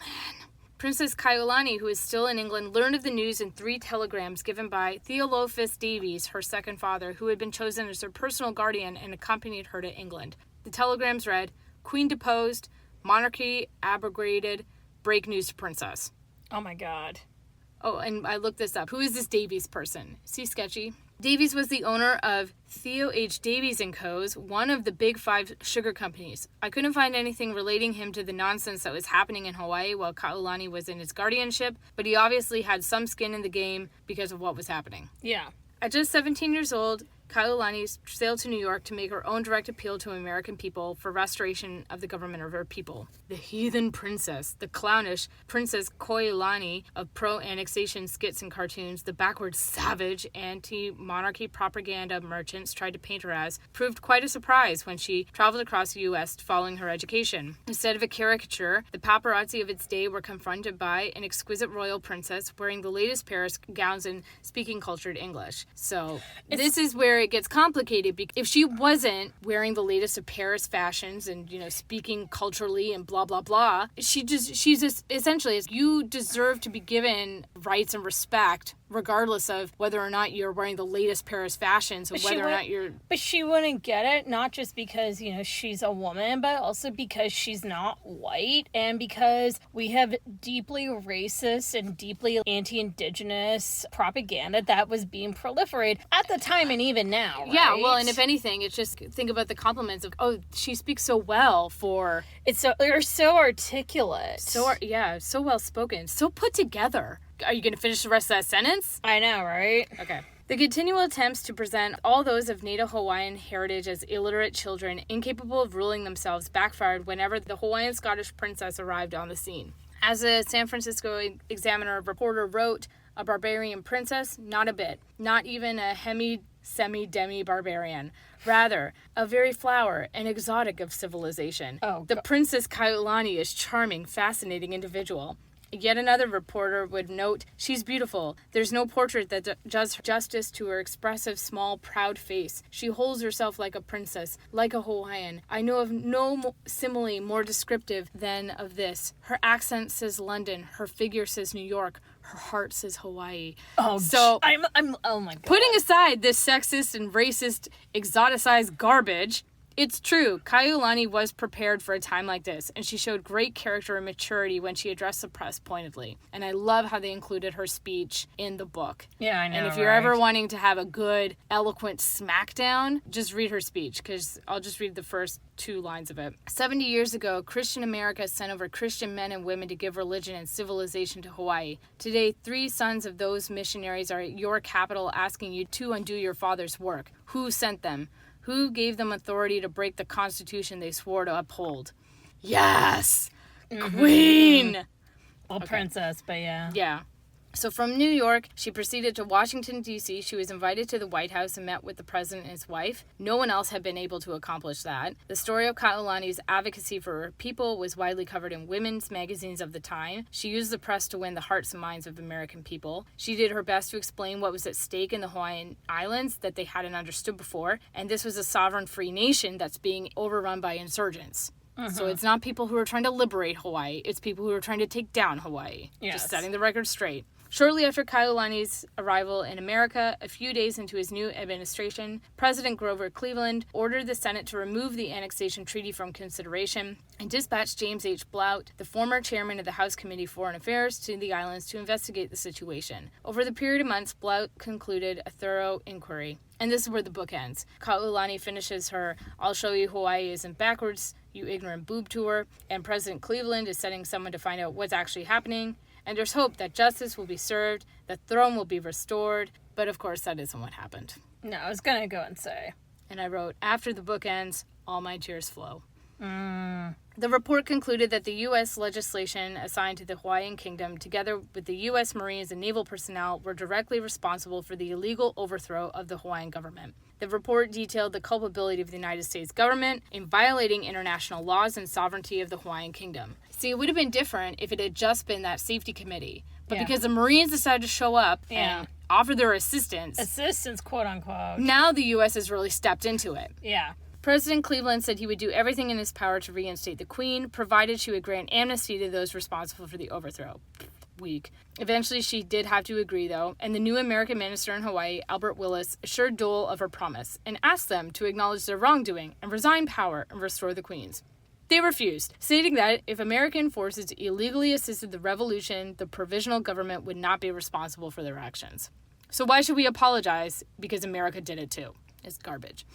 Princess Kaiulani, who is still in England, learned of the news in 3 telegrams given by Theophilus Davies, her second father, who had been chosen as her personal guardian and accompanied her to England. The telegrams read, Queen deposed, monarchy abrogated, break news to princess. Oh my god. Oh, and I looked this up. Who is this Davies person? Is he sketchy? Davies was the owner of Theo H. Davies & Co.'s, one of the big 5 sugar companies. I couldn't find anything relating him to the nonsense that was happening in Hawaii while Kaiulani was in his guardianship, but he obviously had some skin in the game because of what was happening. Yeah. At just 17 years old, Kaiulani sailed to New York to make her own direct appeal to American people for restoration of the government of her people. The heathen princess, the clownish Princess Kaiulani of pro-annexation skits and cartoons, the backward savage anti-monarchy propaganda merchants tried to paint her as, proved quite a surprise when she traveled across the U.S. following her education. Instead of a caricature, the paparazzi of its day were confronted by an exquisite royal princess wearing the latest Paris gowns and speaking cultured English. So this is where it gets complicated, because if she wasn't wearing the latest of Paris fashions and, speaking culturally and blah, blah, blah, she's just essentially, you deserve to be given rights and respect regardless of whether or not you're wearing the latest Paris fashions and whether or not you're... But she wouldn't get it, not just because, she's a woman, but also because she's not white and because we have deeply racist and deeply anti-Indigenous propaganda that was being proliferated at the time and even now, right? Yeah, well, and if anything, it's just think about the compliments of, oh, she speaks so well for... They're so articulate. So well spoken. So put together. Are you going to finish the rest of that sentence? I know, right? Okay. The continual attempts to present all those of Native Hawaiian heritage as illiterate children, incapable of ruling themselves, backfired whenever the Hawaiian Scottish princess arrived on the scene. As a San Francisco Examiner reporter wrote, a barbarian princess? Not a bit. Not even a semi-demi barbarian. Rather, a very flower, an exotic of civilization. The Princess Kaiulani is charming, fascinating individual. Yet another reporter would note, she's beautiful. There's no portrait that does justice to her expressive, small, proud face. She holds herself like a princess, like a Hawaiian. I know of no simile more descriptive than of this. Her accent says London. Her figure says New York. Her heart says Hawaii. Oh, so I'm oh my God. Putting aside this sexist and racist, exoticized garbage, it's true, Kaiulani was prepared for a time like this, and she showed great character and maturity when she addressed the press pointedly. And I love how they included her speech in the book. Yeah, I know, and if you're ever wanting to have a good, eloquent smackdown, just read her speech, because I'll just read the first 2 lines of it. 70 years ago, Christian America sent over Christian men and women to give religion and civilization to Hawaii. Today, 3 sons of those missionaries are at your capital asking you to undo your father's work. Who sent them? Who gave them authority to break the Constitution they swore to uphold? Yes! Mm-hmm. Queen! Well, princess, but yeah. Yeah. So from New York, she proceeded to Washington, D.C. She was invited to the White House and met with the president and his wife. No one else had been able to accomplish that. The story of Kaiulani's advocacy for her people was widely covered in women's magazines of the time. She used the press to win the hearts and minds of American people. She did her best to explain what was at stake in the Hawaiian Islands that they hadn't understood before, and this was a sovereign free nation that's being overrun by insurgents. So it's not people who are trying to liberate Hawaii, it's people who are trying to take down Hawaii. Yes. Just setting the record straight. Shortly after Kaiulani's arrival in America, a few days into his new administration, President Grover Cleveland ordered the Senate to remove the annexation treaty from consideration and dispatched James H. Blount, the former chairman of the House Committee on Foreign Affairs, to the islands to investigate the situation. Over the period of months, Blount concluded a thorough inquiry. And this is where the book ends. Kaiulani finishes her "I'll show you Hawaii isn't backwards, you ignorant boob" tour, and President Cleveland is sending someone to find out what's actually happening. And there's hope that justice will be served, the throne will be restored. But of course, that isn't what happened. No, I was going to go and say. And I wrote, after the book ends, all my tears flow. The report concluded that the U.S. legislation assigned to the Hawaiian Kingdom, together with the U.S. Marines and naval personnel, were directly responsible for the illegal overthrow of the Hawaiian government. The report detailed the culpability of the United States government in violating international laws and sovereignty of the Hawaiian Kingdom. See, it would have been different if it had just been that safety committee. But because the Marines decided to show up and offer their assistance, quote unquote, now the U.S. has really stepped into it. Yeah. President Cleveland said he would do everything in his power to reinstate the Queen, provided she would grant amnesty to those responsible for the overthrow. Weak. Eventually, she did have to agree, though, and the new American minister in Hawaii, Albert Willis, assured Dole of her promise and asked them to acknowledge their wrongdoing and resign power and restore the Queens. They refused, stating that if American forces illegally assisted the revolution, the provisional government would not be responsible for their actions. So why should we apologize? Because America did it too. It's garbage.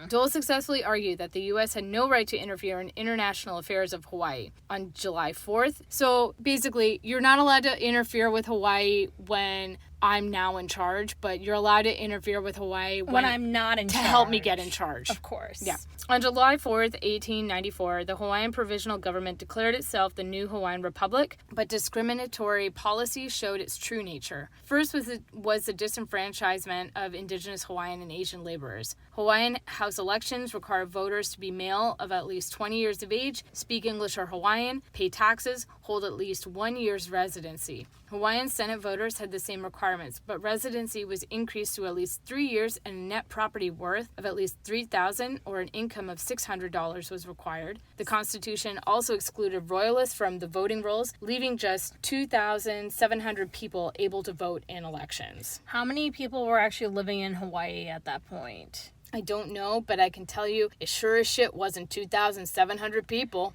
Dole successfully argued that the U.S. had no right to interfere in international affairs of Hawaii on July 4th. So basically, you're not allowed to interfere with Hawaii when I'm now in charge, but you're allowed to interfere with Hawaii when I'm not in charge. To help me get in charge. Of course. Yeah. On July 4th, 1894, the Hawaiian Provisional Government declared itself the new Hawaiian Republic, but discriminatory policy showed its true nature. First was the disenfranchisement of indigenous Hawaiian and Asian laborers. Hawaiian House elections require voters to be male of at least 20 years of age, speak English or Hawaiian, pay taxes, hold at least 1 year's residency. Hawaiian Senate voters had the same requirements, but residency was increased to at least 3 years and a net property worth of at least $3,000 or an income of $600 was required. The Constitution also excluded royalists from the voting rolls, leaving just 2,700 people able to vote in elections. How many people were actually living in Hawaii at that point? I don't know, but I can tell you it sure as shit wasn't 2,700 people.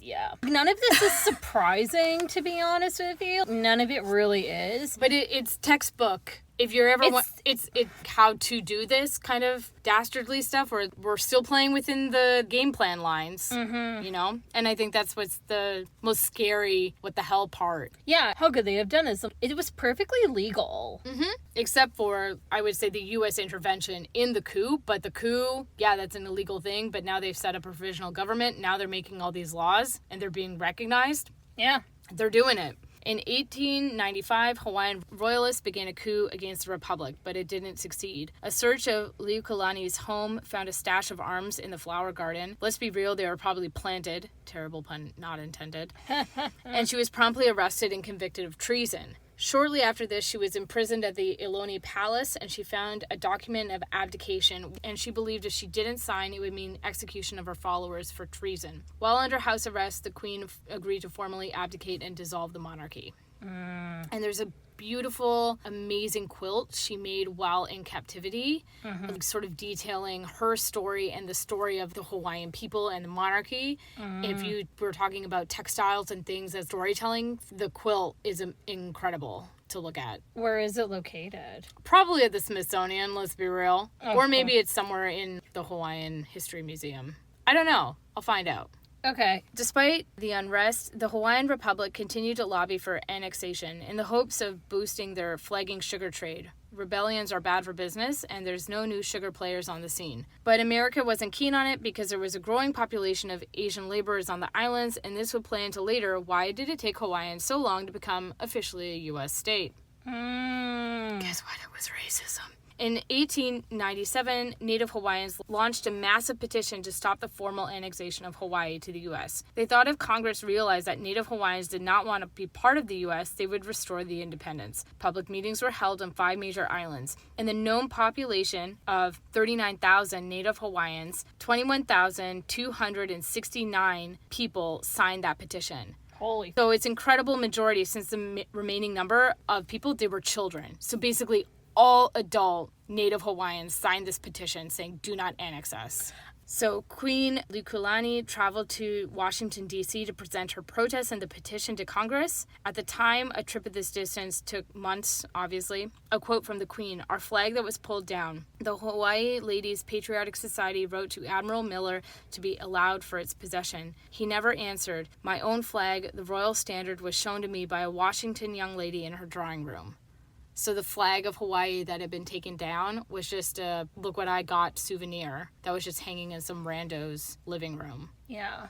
Yeah. None of this is surprising, to be honest with you. None of it really is. But it's textbook. If you're ever it's how to do this kind of dastardly stuff, where we're still playing within the game plan lines, you know? And I think that's what's the most scary, what the hell part. Yeah, how could they have done this? It was perfectly legal. Except for, I would say, the U.S. intervention in the coup. But the coup, yeah, that's an illegal thing. But now they've set up a provisional government. Now they're making all these laws and they're being recognized. Yeah. They're doing it. In 1895, Hawaiian royalists began a coup against the Republic, but it didn't succeed. A search of Kaiulani's home found a stash of arms in the flower garden. Let's be real, they were probably planted. Terrible pun not intended. And she was promptly arrested and convicted of treason. Shortly after this, she was imprisoned at the Iloni Palace, and she found a document of abdication, and she believed if she didn't sign, it would mean execution of her followers for treason. While under house arrest, the queen agreed to formally abdicate and dissolve the monarchy. And there's a beautiful, amazing quilt she made while in captivity, sort of detailing her story and the story of the Hawaiian people and the monarchy. If you were talking about textiles and things as storytelling, the quilt is incredible to look at. Where is it located? Probably at the Smithsonian, let's be real. Or maybe it's somewhere in the Hawaiian History Museum. I don't know. I'll find out. Okay. Despite the unrest, the Hawaiian Republic continued to lobby for annexation in the hopes of boosting their flagging sugar trade. Rebellions are bad for business, and there's no new sugar players on the scene. But America wasn't keen on it because there was a growing population of Asian laborers on the islands, and this would play into later why did it take Hawaiians so long to become officially a U.S. state. Guess what? It was racism. In 1897, Native Hawaiians launched a massive petition to stop the formal annexation of Hawaii to the U.S. They thought if Congress realized that Native Hawaiians did not want to be part of the U.S., they would restore the independence. Public meetings were held on 5 major islands. And the known population of 39,000 Native Hawaiians, 21,269 people signed that petition. Holy. So it's incredible majority since the remaining number of people, they were children. So basically, all adult Native Hawaiians signed this petition saying, do not annex us. So Queen Kaiulani traveled to Washington, D.C. to present her protest and the petition to Congress. At the time, a trip of this distance took months, obviously. A quote from the Queen, "Our flag that was pulled down. The Hawaii Ladies Patriotic Society wrote to Admiral Miller to be allowed for its possession. He never answered. My own flag, the royal standard, was shown to me by a Washington young lady in her drawing room." So the flag of Hawaii that had been taken down was just a look what I got souvenir that was just hanging in some rando's living room. Yeah.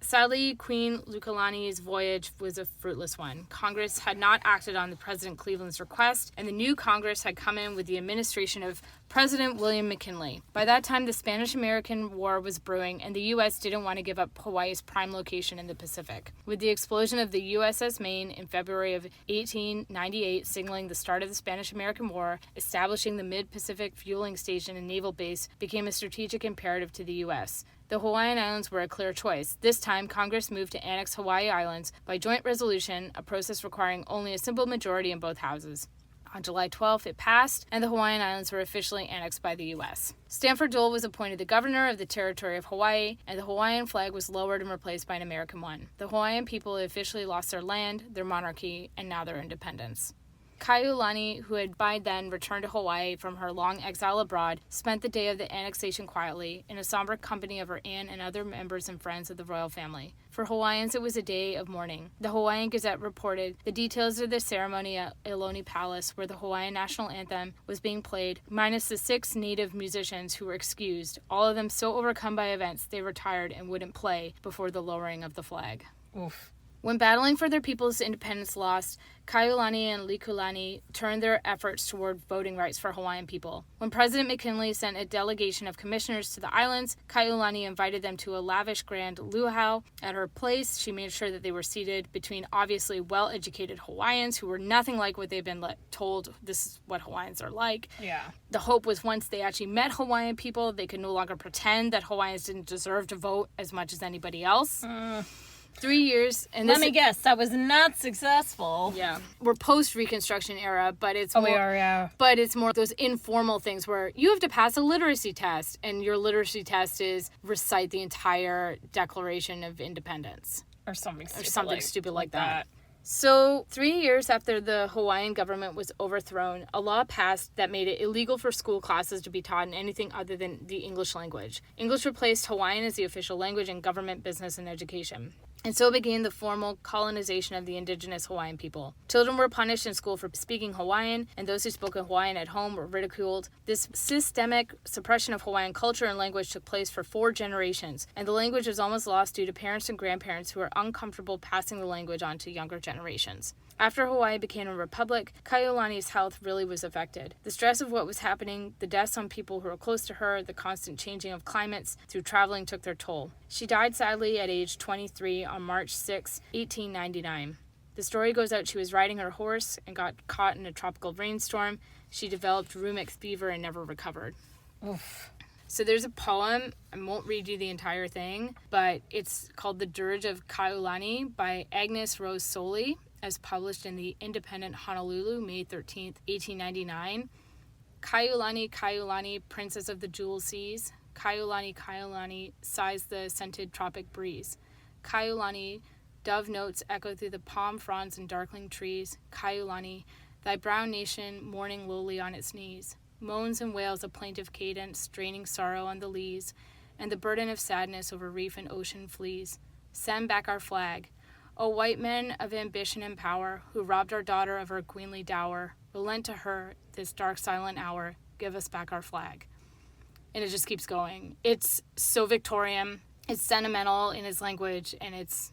Sadly, Queen Kaiulani's voyage was a fruitless one. Congress had not acted on the President Cleveland's request, and the new Congress had come in with the administration of President William McKinley. By that time, the Spanish-American War was brewing, and the U.S. didn't want to give up Hawaii's prime location in the Pacific. With the explosion of the USS Maine in February of 1898, signaling the start of the Spanish-American War, establishing the Mid-Pacific Fueling Station and naval base became a strategic imperative to the U.S. The Hawaiian Islands were a clear choice. This time, Congress moved to annex Hawaii Islands by joint resolution, a process requiring only a simple majority in both houses. On July 12th, it passed, and the Hawaiian Islands were officially annexed by the U.S. Stanford Dole was appointed the governor of the territory of Hawaii, and the Hawaiian flag was lowered and replaced by an American one. The Hawaiian people officially lost their land, their monarchy, and now their independence. Kaiulani, who had by then returned to Hawaii from her long exile abroad, spent the day of the annexation quietly in a somber company of her aunt and other members and friends of the royal family. For Hawaiians, it was a day of mourning. The Hawaiian Gazette reported the details of the ceremony at Iloni Palace, where the Hawaiian national anthem was being played, minus the 6 native musicians who were excused, all of them so overcome by events they retired and wouldn't play before the lowering of the flag. Oof. When battling for their people's independence lost, Kaiulani and Likulani turned their efforts toward voting rights for Hawaiian people. When President McKinley sent a delegation of commissioners to the islands, Kaiulani invited them to a lavish grand luau at her place. She made sure that they were seated between obviously well-educated Hawaiians who were nothing like what they've been told this is what Hawaiians are like. Yeah. The hope was once they actually met Hawaiian people, they could no longer pretend that Hawaiians didn't deserve to vote as much as anybody else. 3 years, and let me guess, that was not successful. Yeah, we're post-Reconstruction era, but it's more. We are, yeah. But it's more those informal things where you have to pass a literacy test, and your literacy test is recite the entire Declaration of Independence Or something stupid like that. So, 3 years after the Hawaiian government was overthrown, a law passed that made it illegal for school classes to be taught in anything other than the English language. English replaced Hawaiian as the official language in government, business, and education. And so began the formal colonization of the indigenous Hawaiian people. Children were punished in school for speaking Hawaiian, and those who spoke Hawaiian at home were ridiculed. This systemic suppression of Hawaiian culture and language took place for 4 generations, and the language was almost lost due to parents and grandparents who were uncomfortable passing the language on to younger generations. After Hawaii became a republic, Kaiulani's health really was affected. The stress of what was happening, the deaths on people who were close to her, the constant changing of climates through traveling took their toll. She died sadly at age 23 on March 6, 1899. The story goes out she was riding her horse and got caught in a tropical rainstorm. She developed rheumatic fever and never recovered. Oof. So there's a poem, I won't read you the entire thing, but it's called The Dirge of Kaiulani by Agnes Rose Soley, as published in the Independent Honolulu, May 13th, 1899. Kaiulani, Kaiulani, princess of the jewel seas. Kaiulani, Kaiulani, sighs the scented tropic breeze. Kaiulani, dove notes echo through the palm fronds and darkling trees. Kaiulani, thy brown nation mourning lowly on its knees. Moans and wails a plaintive cadence, straining sorrow on the leas, and the burden of sadness over reef and ocean flees. Send back our flag. O white men of ambition and power, who robbed our daughter of her queenly dower, relent to her this dark silent hour, give us back our flag. And it just keeps going. It's so Victorian, it's sentimental in its language, and it's,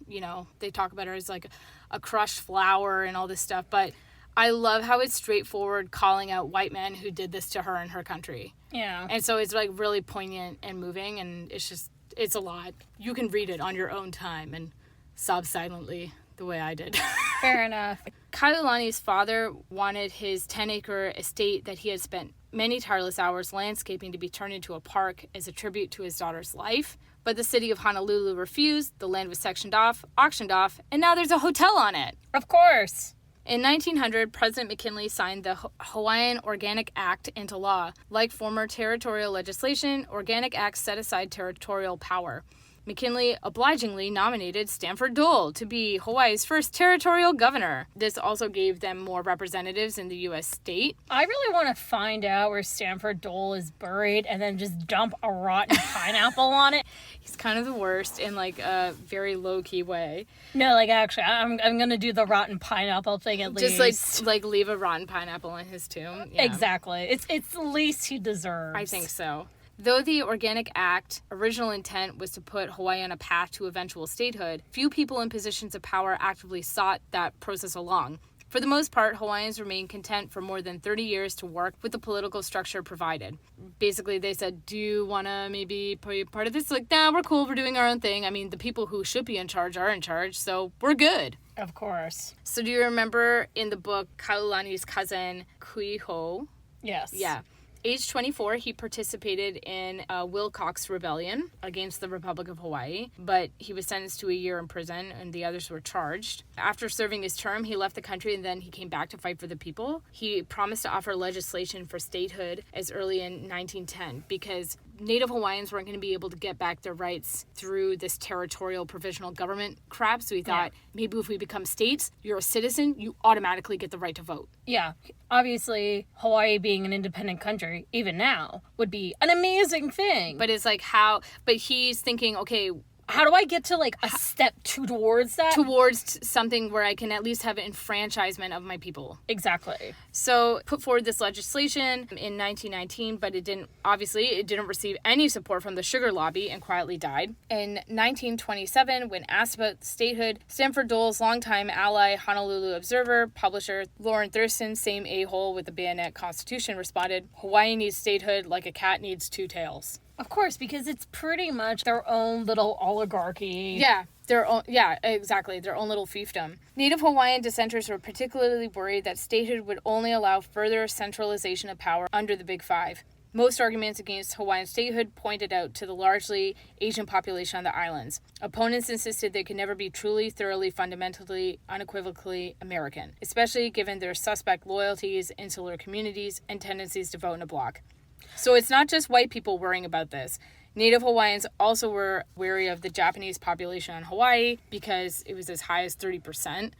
they talk about her as like a crushed flower and all this stuff, but I love how it's straightforward calling out white men who did this to her in her country. Yeah. And so it's like really poignant and moving, and it's a lot. You can read it on your own time and sob silently the way I did. Fair enough. Kaiulani's father wanted his 10-acre estate that he had spent many tireless hours landscaping to be turned into a park as a tribute to his daughter's life. But the city of Honolulu refused, the land was sectioned off, auctioned off, and now there's a hotel on it. Of course. In 1900, President McKinley signed the Hawaiian Organic Act into law. Like former territorial legislation, Organic Acts set aside territorial power. McKinley obligingly nominated Stanford Dole to be Hawaii's first territorial governor. This also gave them more representatives in the U.S. state. I really want to find out where Stanford Dole is buried and then just dump a rotten pineapple on it. He's kind of the worst in like a very low-key way. No, like actually, I'm going to do the rotten pineapple thing at least. Just like leave a rotten pineapple in his tomb. Yeah. Exactly. It's the least he deserves. I think so. Though the Organic Act original intent was to put Hawaii on a path to eventual statehood, few people in positions of power actively sought that process along. For the most part, Hawaiians remained content for more than 30 years to work with the political structure provided. Basically, they said, do you want to maybe be part of this? Like, nah, we're cool, we're doing our own thing. I mean, the people who should be in charge are in charge, so we're good. Of course. So do you remember in the book, Kaiulani's cousin, Kuiho? Yes. Yeah. Age 24, he participated in a Wilcox Rebellion against the Republic of Hawaii, but he was sentenced to a year in prison, and the others were charged. After serving his term, he left the country, and then he came back to fight for the people. He promised to offer legislation for statehood as early in 1910, because Native Hawaiians weren't going to be able to get back their rights through this territorial provisional government crap. So we thought, maybe if we become states, you're a citizen, you automatically get the right to vote. Yeah. Obviously, Hawaii being an independent country, even now, would be an amazing thing. But it's like but he's thinking, okay, how do I get to like a step towards that? Towards something where I can at least have an enfranchisement of my people. Exactly. So put forward this legislation in 1919, but it didn't receive any support from the sugar lobby and quietly died. In 1927, when asked about statehood, Stanford Dole's longtime ally, Honolulu Observer publisher Lauren Thurston, same a-hole with the bayonet constitution, responded, "Hawaii needs statehood like a cat needs two tails." Of course, because it's pretty much their own little oligarchy. Exactly. Their own little fiefdom. Native Hawaiian dissenters were particularly worried that statehood would only allow further centralization of power under the Big Five. Most arguments against Hawaiian statehood pointed out to the largely Asian population on the islands. Opponents insisted they could never be truly, thoroughly, fundamentally, unequivocally American, especially given their suspect loyalties, insular communities, and tendencies to vote in a bloc. So it's not just white people worrying about this. Native Hawaiians also were wary of the Japanese population on Hawaii because it was as high as 30%.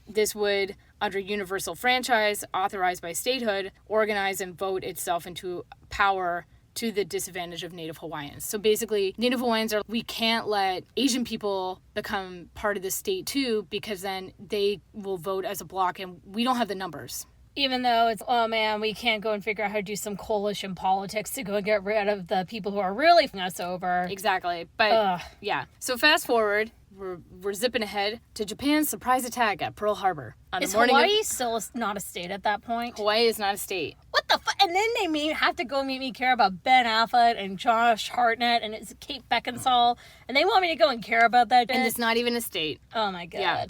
This would, under universal franchise, authorized by statehood, organize and vote itself into power to the disadvantage of Native Hawaiians. So basically, Native Hawaiians we can't let Asian people become part of the state too, because then they will vote as a bloc and we don't have the numbers. Even though it's, oh man, we can't go and figure out how to do some coalition politics to go and get rid of the people who are really f***ing us over. Exactly. But, yeah. So fast forward, we're zipping ahead to Japan's surprise attack at Pearl Harbor. Is Hawaii still not a state at that point? Hawaii is not a state. What the fuck? And then they have to go make me care about Ben Affleck and Josh Hartnett and it's Kate Beckinsale. And they want me to go and care about that. And it's not even a state. Oh my God. Yeah.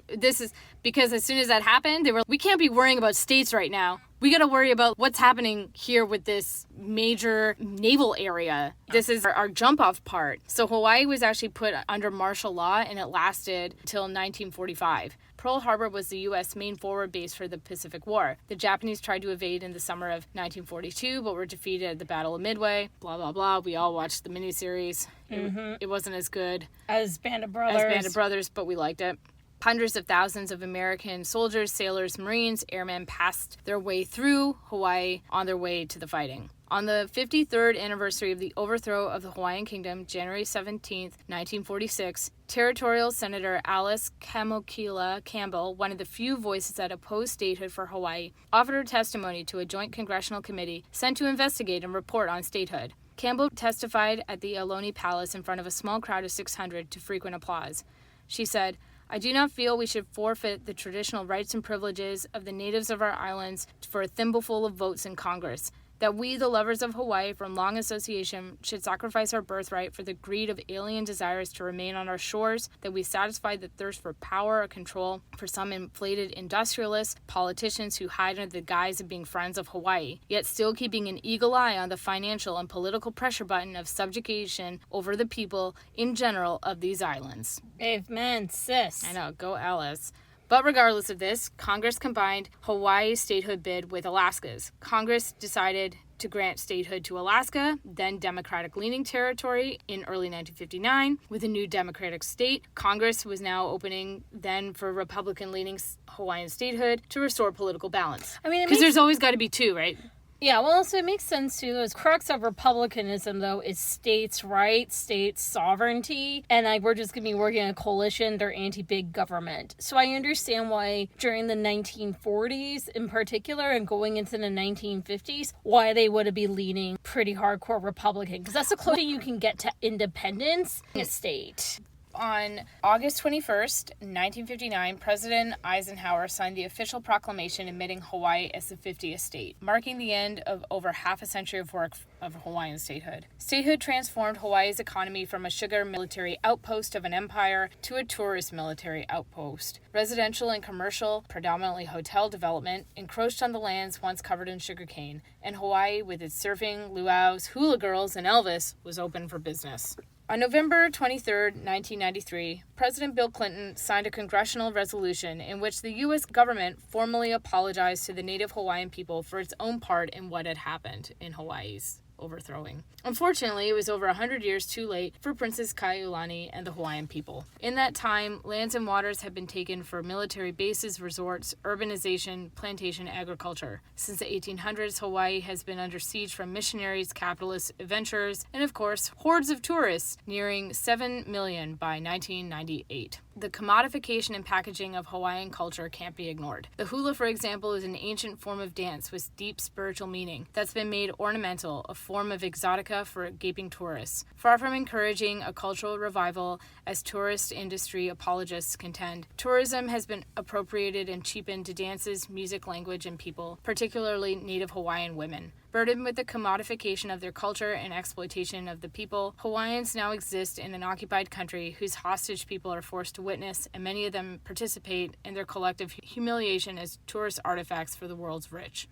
This is because as soon as that happened, we can't be worrying about states right now. We got to worry about what's happening here with this major naval area. This is our jump off part. So Hawaii was actually put under martial law and it lasted till 1945. Pearl Harbor was the U.S. main forward base for the Pacific War. The Japanese tried to evade in the summer of 1942, but were defeated at the Battle of Midway. Blah, blah, blah. We all watched the miniseries. It wasn't as good as Band of Brothers, but we liked it. Hundreds of thousands of American soldiers, sailors, Marines, airmen passed their way through Hawaii on their way to the fighting. On the 53rd anniversary of the overthrow of the Hawaiian Kingdom, January 17th, 1946, Territorial Senator Alice Kamokila Campbell, one of the few voices that opposed statehood for Hawaii, offered her testimony to a joint congressional committee sent to investigate and report on statehood. Campbell testified at the Ohlone Palace in front of a small crowd of 600 to frequent applause. She said, "I do not feel we should forfeit the traditional rights and privileges of the natives of our islands for a thimbleful of votes in Congress. That we, the lovers of Hawaii from long association, should sacrifice our birthright for the greed of alien desires to remain on our shores, that we satisfy the thirst for power or control for some inflated industrialists, politicians who hide under the guise of being friends of Hawaii, yet still keeping an eagle eye on the financial and political pressure button of subjugation over the people in general of these islands." Amen, sis. I know, go Alice. But regardless of this, Congress combined Hawaii's statehood bid with Alaska's. Congress decided to grant statehood to Alaska, then Democratic-leaning territory, in early 1959 with a new Democratic state. Congress was now opening then for Republican-leaning Hawaiian statehood to restore political balance. I mean, because there's always got to be two, right? Yeah, well, so it makes sense too. The crux of republicanism, though, is states' rights, states' sovereignty, and we're just going to be working in a coalition. They're anti-big government. So I understand why during the 1940s in particular and going into the 1950s, why they would be leaning pretty hardcore Republican, because that's the closest you can get to independence in a state. On August 21st, 1959, President Eisenhower signed the official proclamation admitting Hawaii as the 50th state, marking the end of over half a century of work of Hawaiian statehood. Statehood transformed Hawaii's economy from a sugar military outpost of an empire to a tourist military outpost. Residential and commercial, predominantly hotel development, encroached on the lands once covered in sugarcane, and Hawaii, with its surfing, luau's, hula girls, and Elvis, was open for business. On November 23, 1993, President Bill Clinton signed a congressional resolution in which the U.S. government formally apologized to the Native Hawaiian people for its own part in what had happened in Hawaii's overthrowing. Unfortunately, it was over 100 years too late for Princess Kaiulani and the Hawaiian people. In that time, lands and waters had been taken for military bases, resorts, urbanization, plantation agriculture. Since the 1800s, Hawaii has been under siege from missionaries, capitalists, adventurers, and of course, hordes of tourists, nearing 7 million by 1998. The commodification and packaging of Hawaiian culture can't be ignored. The hula, for example, is an ancient form of dance with deep spiritual meaning that's been made ornamental, a form of exotica for gaping tourists. Far from encouraging a cultural revival, as tourist industry apologists contend, tourism has been appropriated and cheapened to dances, music, language, and people, particularly Native Hawaiian women. Burdened with the commodification of their culture and exploitation of the people, Hawaiians now exist in an occupied country whose hostage people are forced to witness, and many of them participate in their collective humiliation as tourist artifacts for the world's rich.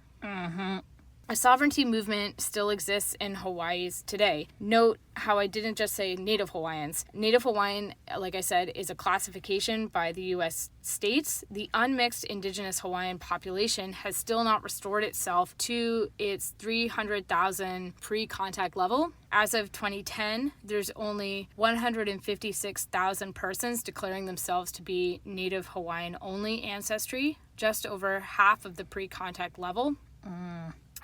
A sovereignty movement still exists in Hawaii today. Note how I didn't just say Native Hawaiians. Native Hawaiian, like I said, is a classification by the U.S. states. The unmixed indigenous Hawaiian population has still not restored itself to its 300,000 pre-contact level. As of 2010, there's only 156,000 persons declaring themselves to be Native Hawaiian only ancestry, just over half of the pre-contact level.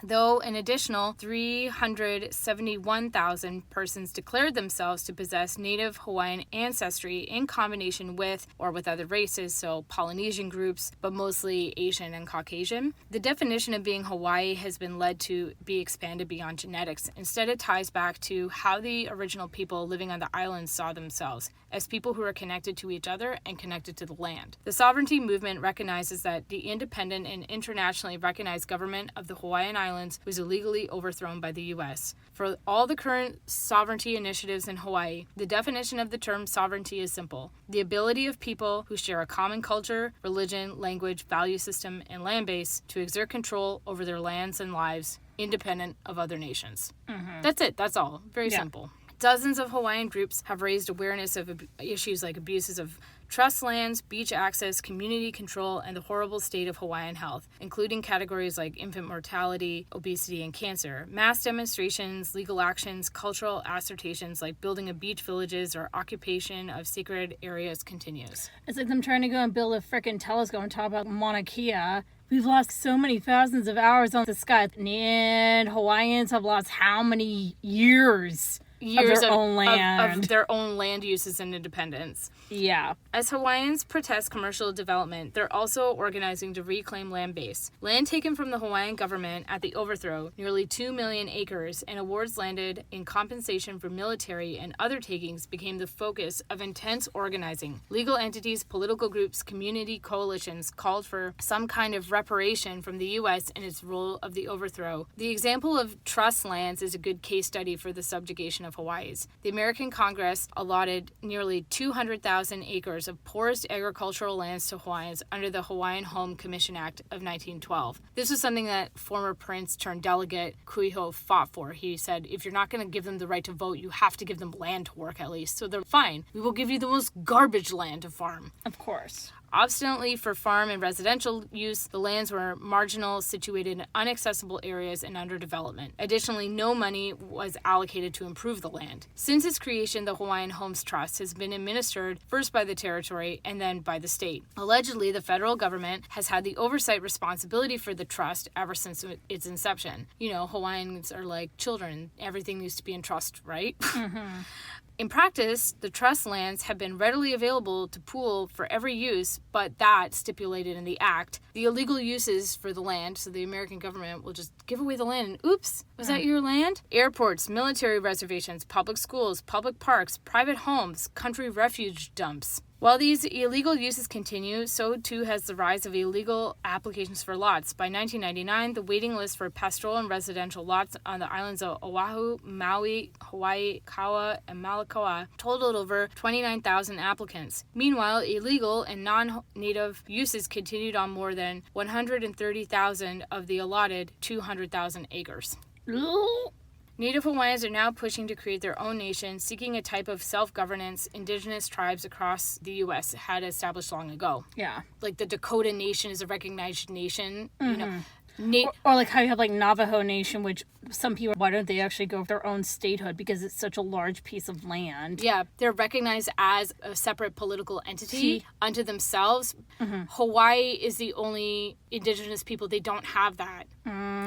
Though an additional 371,000 persons declared themselves to possess Native Hawaiian ancestry in combination with or with other races, so Polynesian groups, but mostly Asian and Caucasian. The definition of being Hawaii has been led to be expanded beyond genetics. Instead, it ties back to how the original people living on the islands saw themselves, as people who are connected to each other and connected to the land. The sovereignty movement recognizes that the independent and internationally recognized government of the Hawaiian Islands was illegally overthrown by the U.S. For all the current sovereignty initiatives in Hawaii, the definition of the term sovereignty is simple: the ability of people who share a common culture, religion, language, value system, and land base to exert control over their lands and lives, independent of other nations. That's it. That's all. Very simple. Dozens of Hawaiian groups have raised awareness of issues like abuses of trust lands, beach access, community control, and the horrible state of Hawaiian health, including categories like infant mortality, obesity, and cancer. Mass demonstrations, legal actions, cultural assertions like building of beach villages or occupation of sacred areas continues. It's like them trying to go and build a frickin' telescope and talk about Mauna Kea. We've lost so many thousands of hours on the sky, and Hawaiians have lost how many years of their own land. Of their own land uses and independence. Yeah. As Hawaiians protest commercial development, they're also organizing to reclaim land base. Land taken from the Hawaiian government at the overthrow, nearly 2 million acres, and awards landed in compensation for military and other takings became the focus of intense organizing. Legal entities, political groups, community coalitions called for some kind of reparation from the U.S. in its role of the overthrow. The example of trust lands is a good case study for the subjugation of Hawaii's. The American Congress allotted nearly 200,000 acres of poorest agricultural lands to Hawaiians under the Hawaiian Home Commission Act of 1912. This was something that former Prince turned delegate Kuiho fought for. He said, if you're not going to give them the right to vote, you have to give them land to work at least. So they're fine. We will give you the most garbage land to farm. Of course. Obstinately for farm and residential use, the lands were marginal, situated in inaccessible areas and under development. Additionally, no money was allocated to improve the land. Since its creation, the Hawaiian Homes Trust has been administered first by the territory and then by the state. Allegedly, the federal government has had the oversight responsibility for the trust ever since its inception. You know, Hawaiians are like children. Everything needs to be in trust, right? In practice, the trust lands have been readily available to pool for every use, but that stipulated in the act. The illegal uses for the land, so the American government will just give away the land and oops, was that your land? Airports, military reservations, public schools, public parks, private homes, country refuge dumps. While these illegal uses continue, so too has the rise of illegal applications for lots. By 1999, the waiting list for pastoral and residential lots on the islands of Oahu, Maui, Hawaii, Kauai, and Malakaua totaled over 29,000 applicants. Meanwhile, illegal and non-native uses continued on more than 130,000 of the allotted 200,000 acres. Native Hawaiians are now pushing to create their own nation, seeking a type of self-governance indigenous tribes across the U.S. had established long ago. Yeah. Like the Dakota Nation is a recognized nation, you know. Or like how you have like Navajo Nation, which some people, why don't they actually go for their own statehood because it's such a large piece of land? Yeah, they're recognized as a separate political entity unto themselves. Hawaii is the only indigenous people, they don't have that.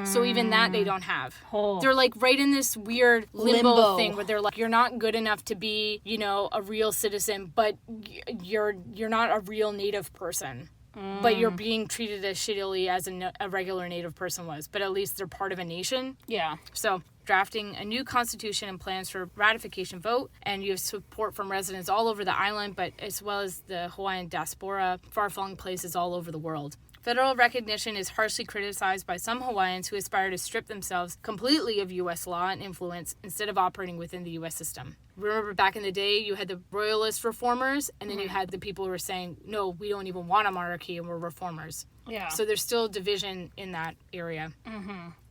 So even that they don't have. They're like right in this weird limbo thing where they're like, you're not good enough to be, you know, a real citizen, but you're not a real Native person. But you're being treated as shittily as a regular Native person was. But at least they're part of a nation. Yeah. So drafting a new constitution and plans for ratification vote. And you have support from residents all over the island, but as well as the Hawaiian diaspora, far-flung places all over the world. Federal recognition is harshly criticized by some Hawaiians who aspire to strip themselves completely of U.S. law and influence instead of operating within the U.S. system. Remember back in the day, you had the royalist reformers, and then you had the people who were saying, no, we don't even want a monarchy, and we're reformers. Yeah. So there's still division in that area.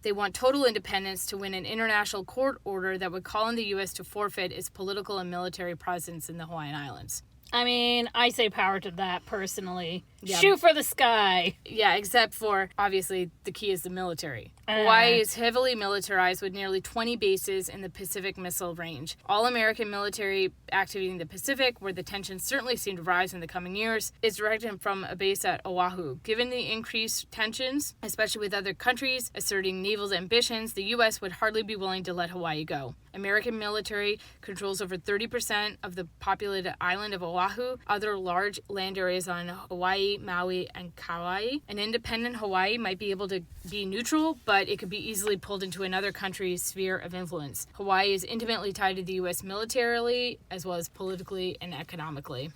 They want total independence to win an international court order that would call on the U.S. to forfeit its political and military presence in the Hawaiian Islands. I mean, I say power to that personally. Yeah. Shoot for the sky. Yeah, except for, obviously, the key is the military. Hawaii is heavily militarized with nearly 20 bases in the Pacific Missile Range. All American military activity in the Pacific, where the tensions certainly seem to rise in the coming years, is directed from a base at Oahu. Given the increased tensions, especially with other countries asserting naval ambitions, the U.S. would hardly be willing to let Hawaii go. American military controls over 30% of the populated island of Oahu, other large land areas on Hawaii, Maui, and Kauai. An independent Hawaii might be able to be neutral, but it could be easily pulled into another country's sphere of influence. Hawaii is intimately tied to the U.S. militarily, as well as politically and economically.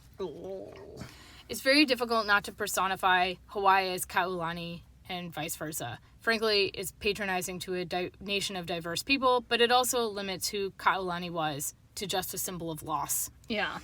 It's very difficult not to personify Hawaii as Kaiulani and vice versa. Frankly, it's patronizing to a nation of diverse people, but it also limits who Kaiulani was to just a symbol of loss. Yeah.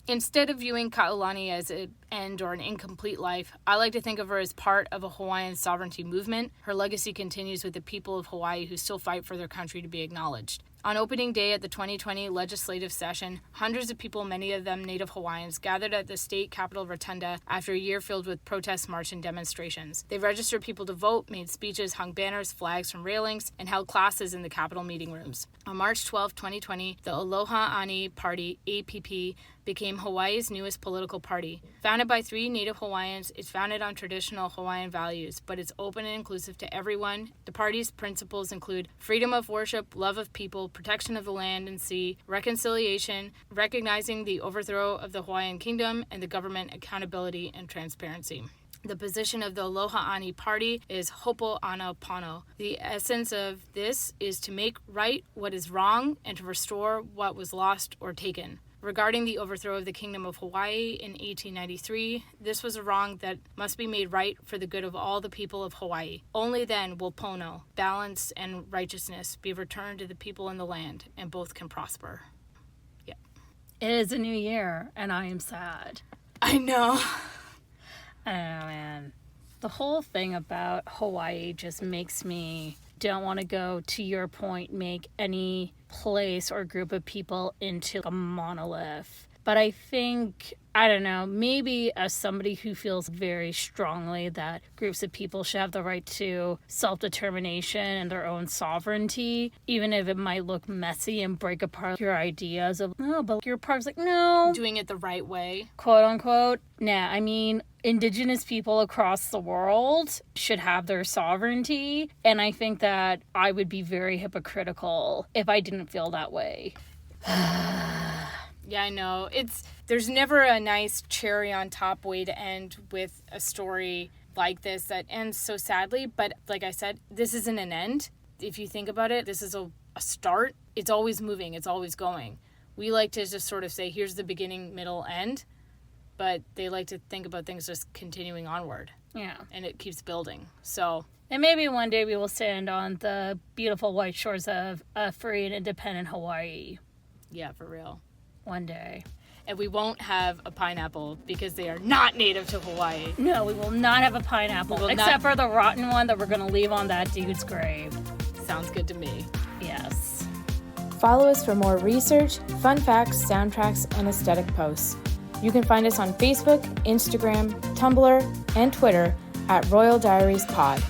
Instead of viewing Kaiulani as an end or an incomplete life, I like to think of her as part of a Hawaiian sovereignty movement. Her legacy continues with the people of Hawaii who still fight for their country to be acknowledged. On opening day at the 2020 legislative session, hundreds of people, many of them Native Hawaiians, gathered at the state capitol rotunda after a year filled with protests, march, and demonstrations. They registered people to vote, made speeches, hung banners, flags from railings, and held classes in the capitol meeting rooms. On March 12, 2020, the Aloha Ani Party, APP, became Hawaii's newest political party. Founded by 3 Native Hawaiians, it's founded on traditional Hawaiian values, but it's open and inclusive to everyone. The party's principles include freedom of worship, love of people, protection of the land and sea, reconciliation, recognizing the overthrow of the Hawaiian kingdom, and the government accountability and transparency. The position of the Aloha Ani Party is hopo'opono. The essence of this is to make right what is wrong and to restore what was lost or taken. Regarding the overthrow of the Kingdom of Hawaii in 1893, this was a wrong that must be made right for the good of all the people of Hawaii. Only then will pono, balance, and righteousness be returned to the people in the land, and both can prosper. Yeah. It is a new year, and I am sad. I know. I don't know, man. The whole thing about Hawaii just makes me don't want to go, to your point, make any place or group of people into a monolith. But I think, I don't know, maybe as somebody who feels very strongly that groups of people should have the right to self-determination and their own sovereignty, even if it might look messy and break apart your ideas of, no, but your part's like, no. Doing it the right way. Quote unquote. Nah, I mean, Indigenous people across the world should have their sovereignty. And I think that I would be very hypocritical if I didn't feel that way. Yeah, I know. There's never a nice cherry on top way to end with a story like this that ends so sadly. But like I said, this isn't an end. If you think about it, this is a start. It's always moving. It's always going. We like to just sort of say, here's the beginning, middle, end. But they like to think about things just continuing onward. Yeah. And it keeps building. So. And maybe one day we will stand on the beautiful white shores of a free and independent Hawaii. Yeah, for real. One day. And we won't have a pineapple because they are not native to Hawaii. No, we will not have a pineapple. Except for the rotten one that we're going to leave on that dude's grave. Sounds good to me. Yes. Follow us for more research, fun facts, soundtracks, and aesthetic posts. You can find us on Facebook, Instagram, Tumblr, and Twitter at Royal Diaries Pod.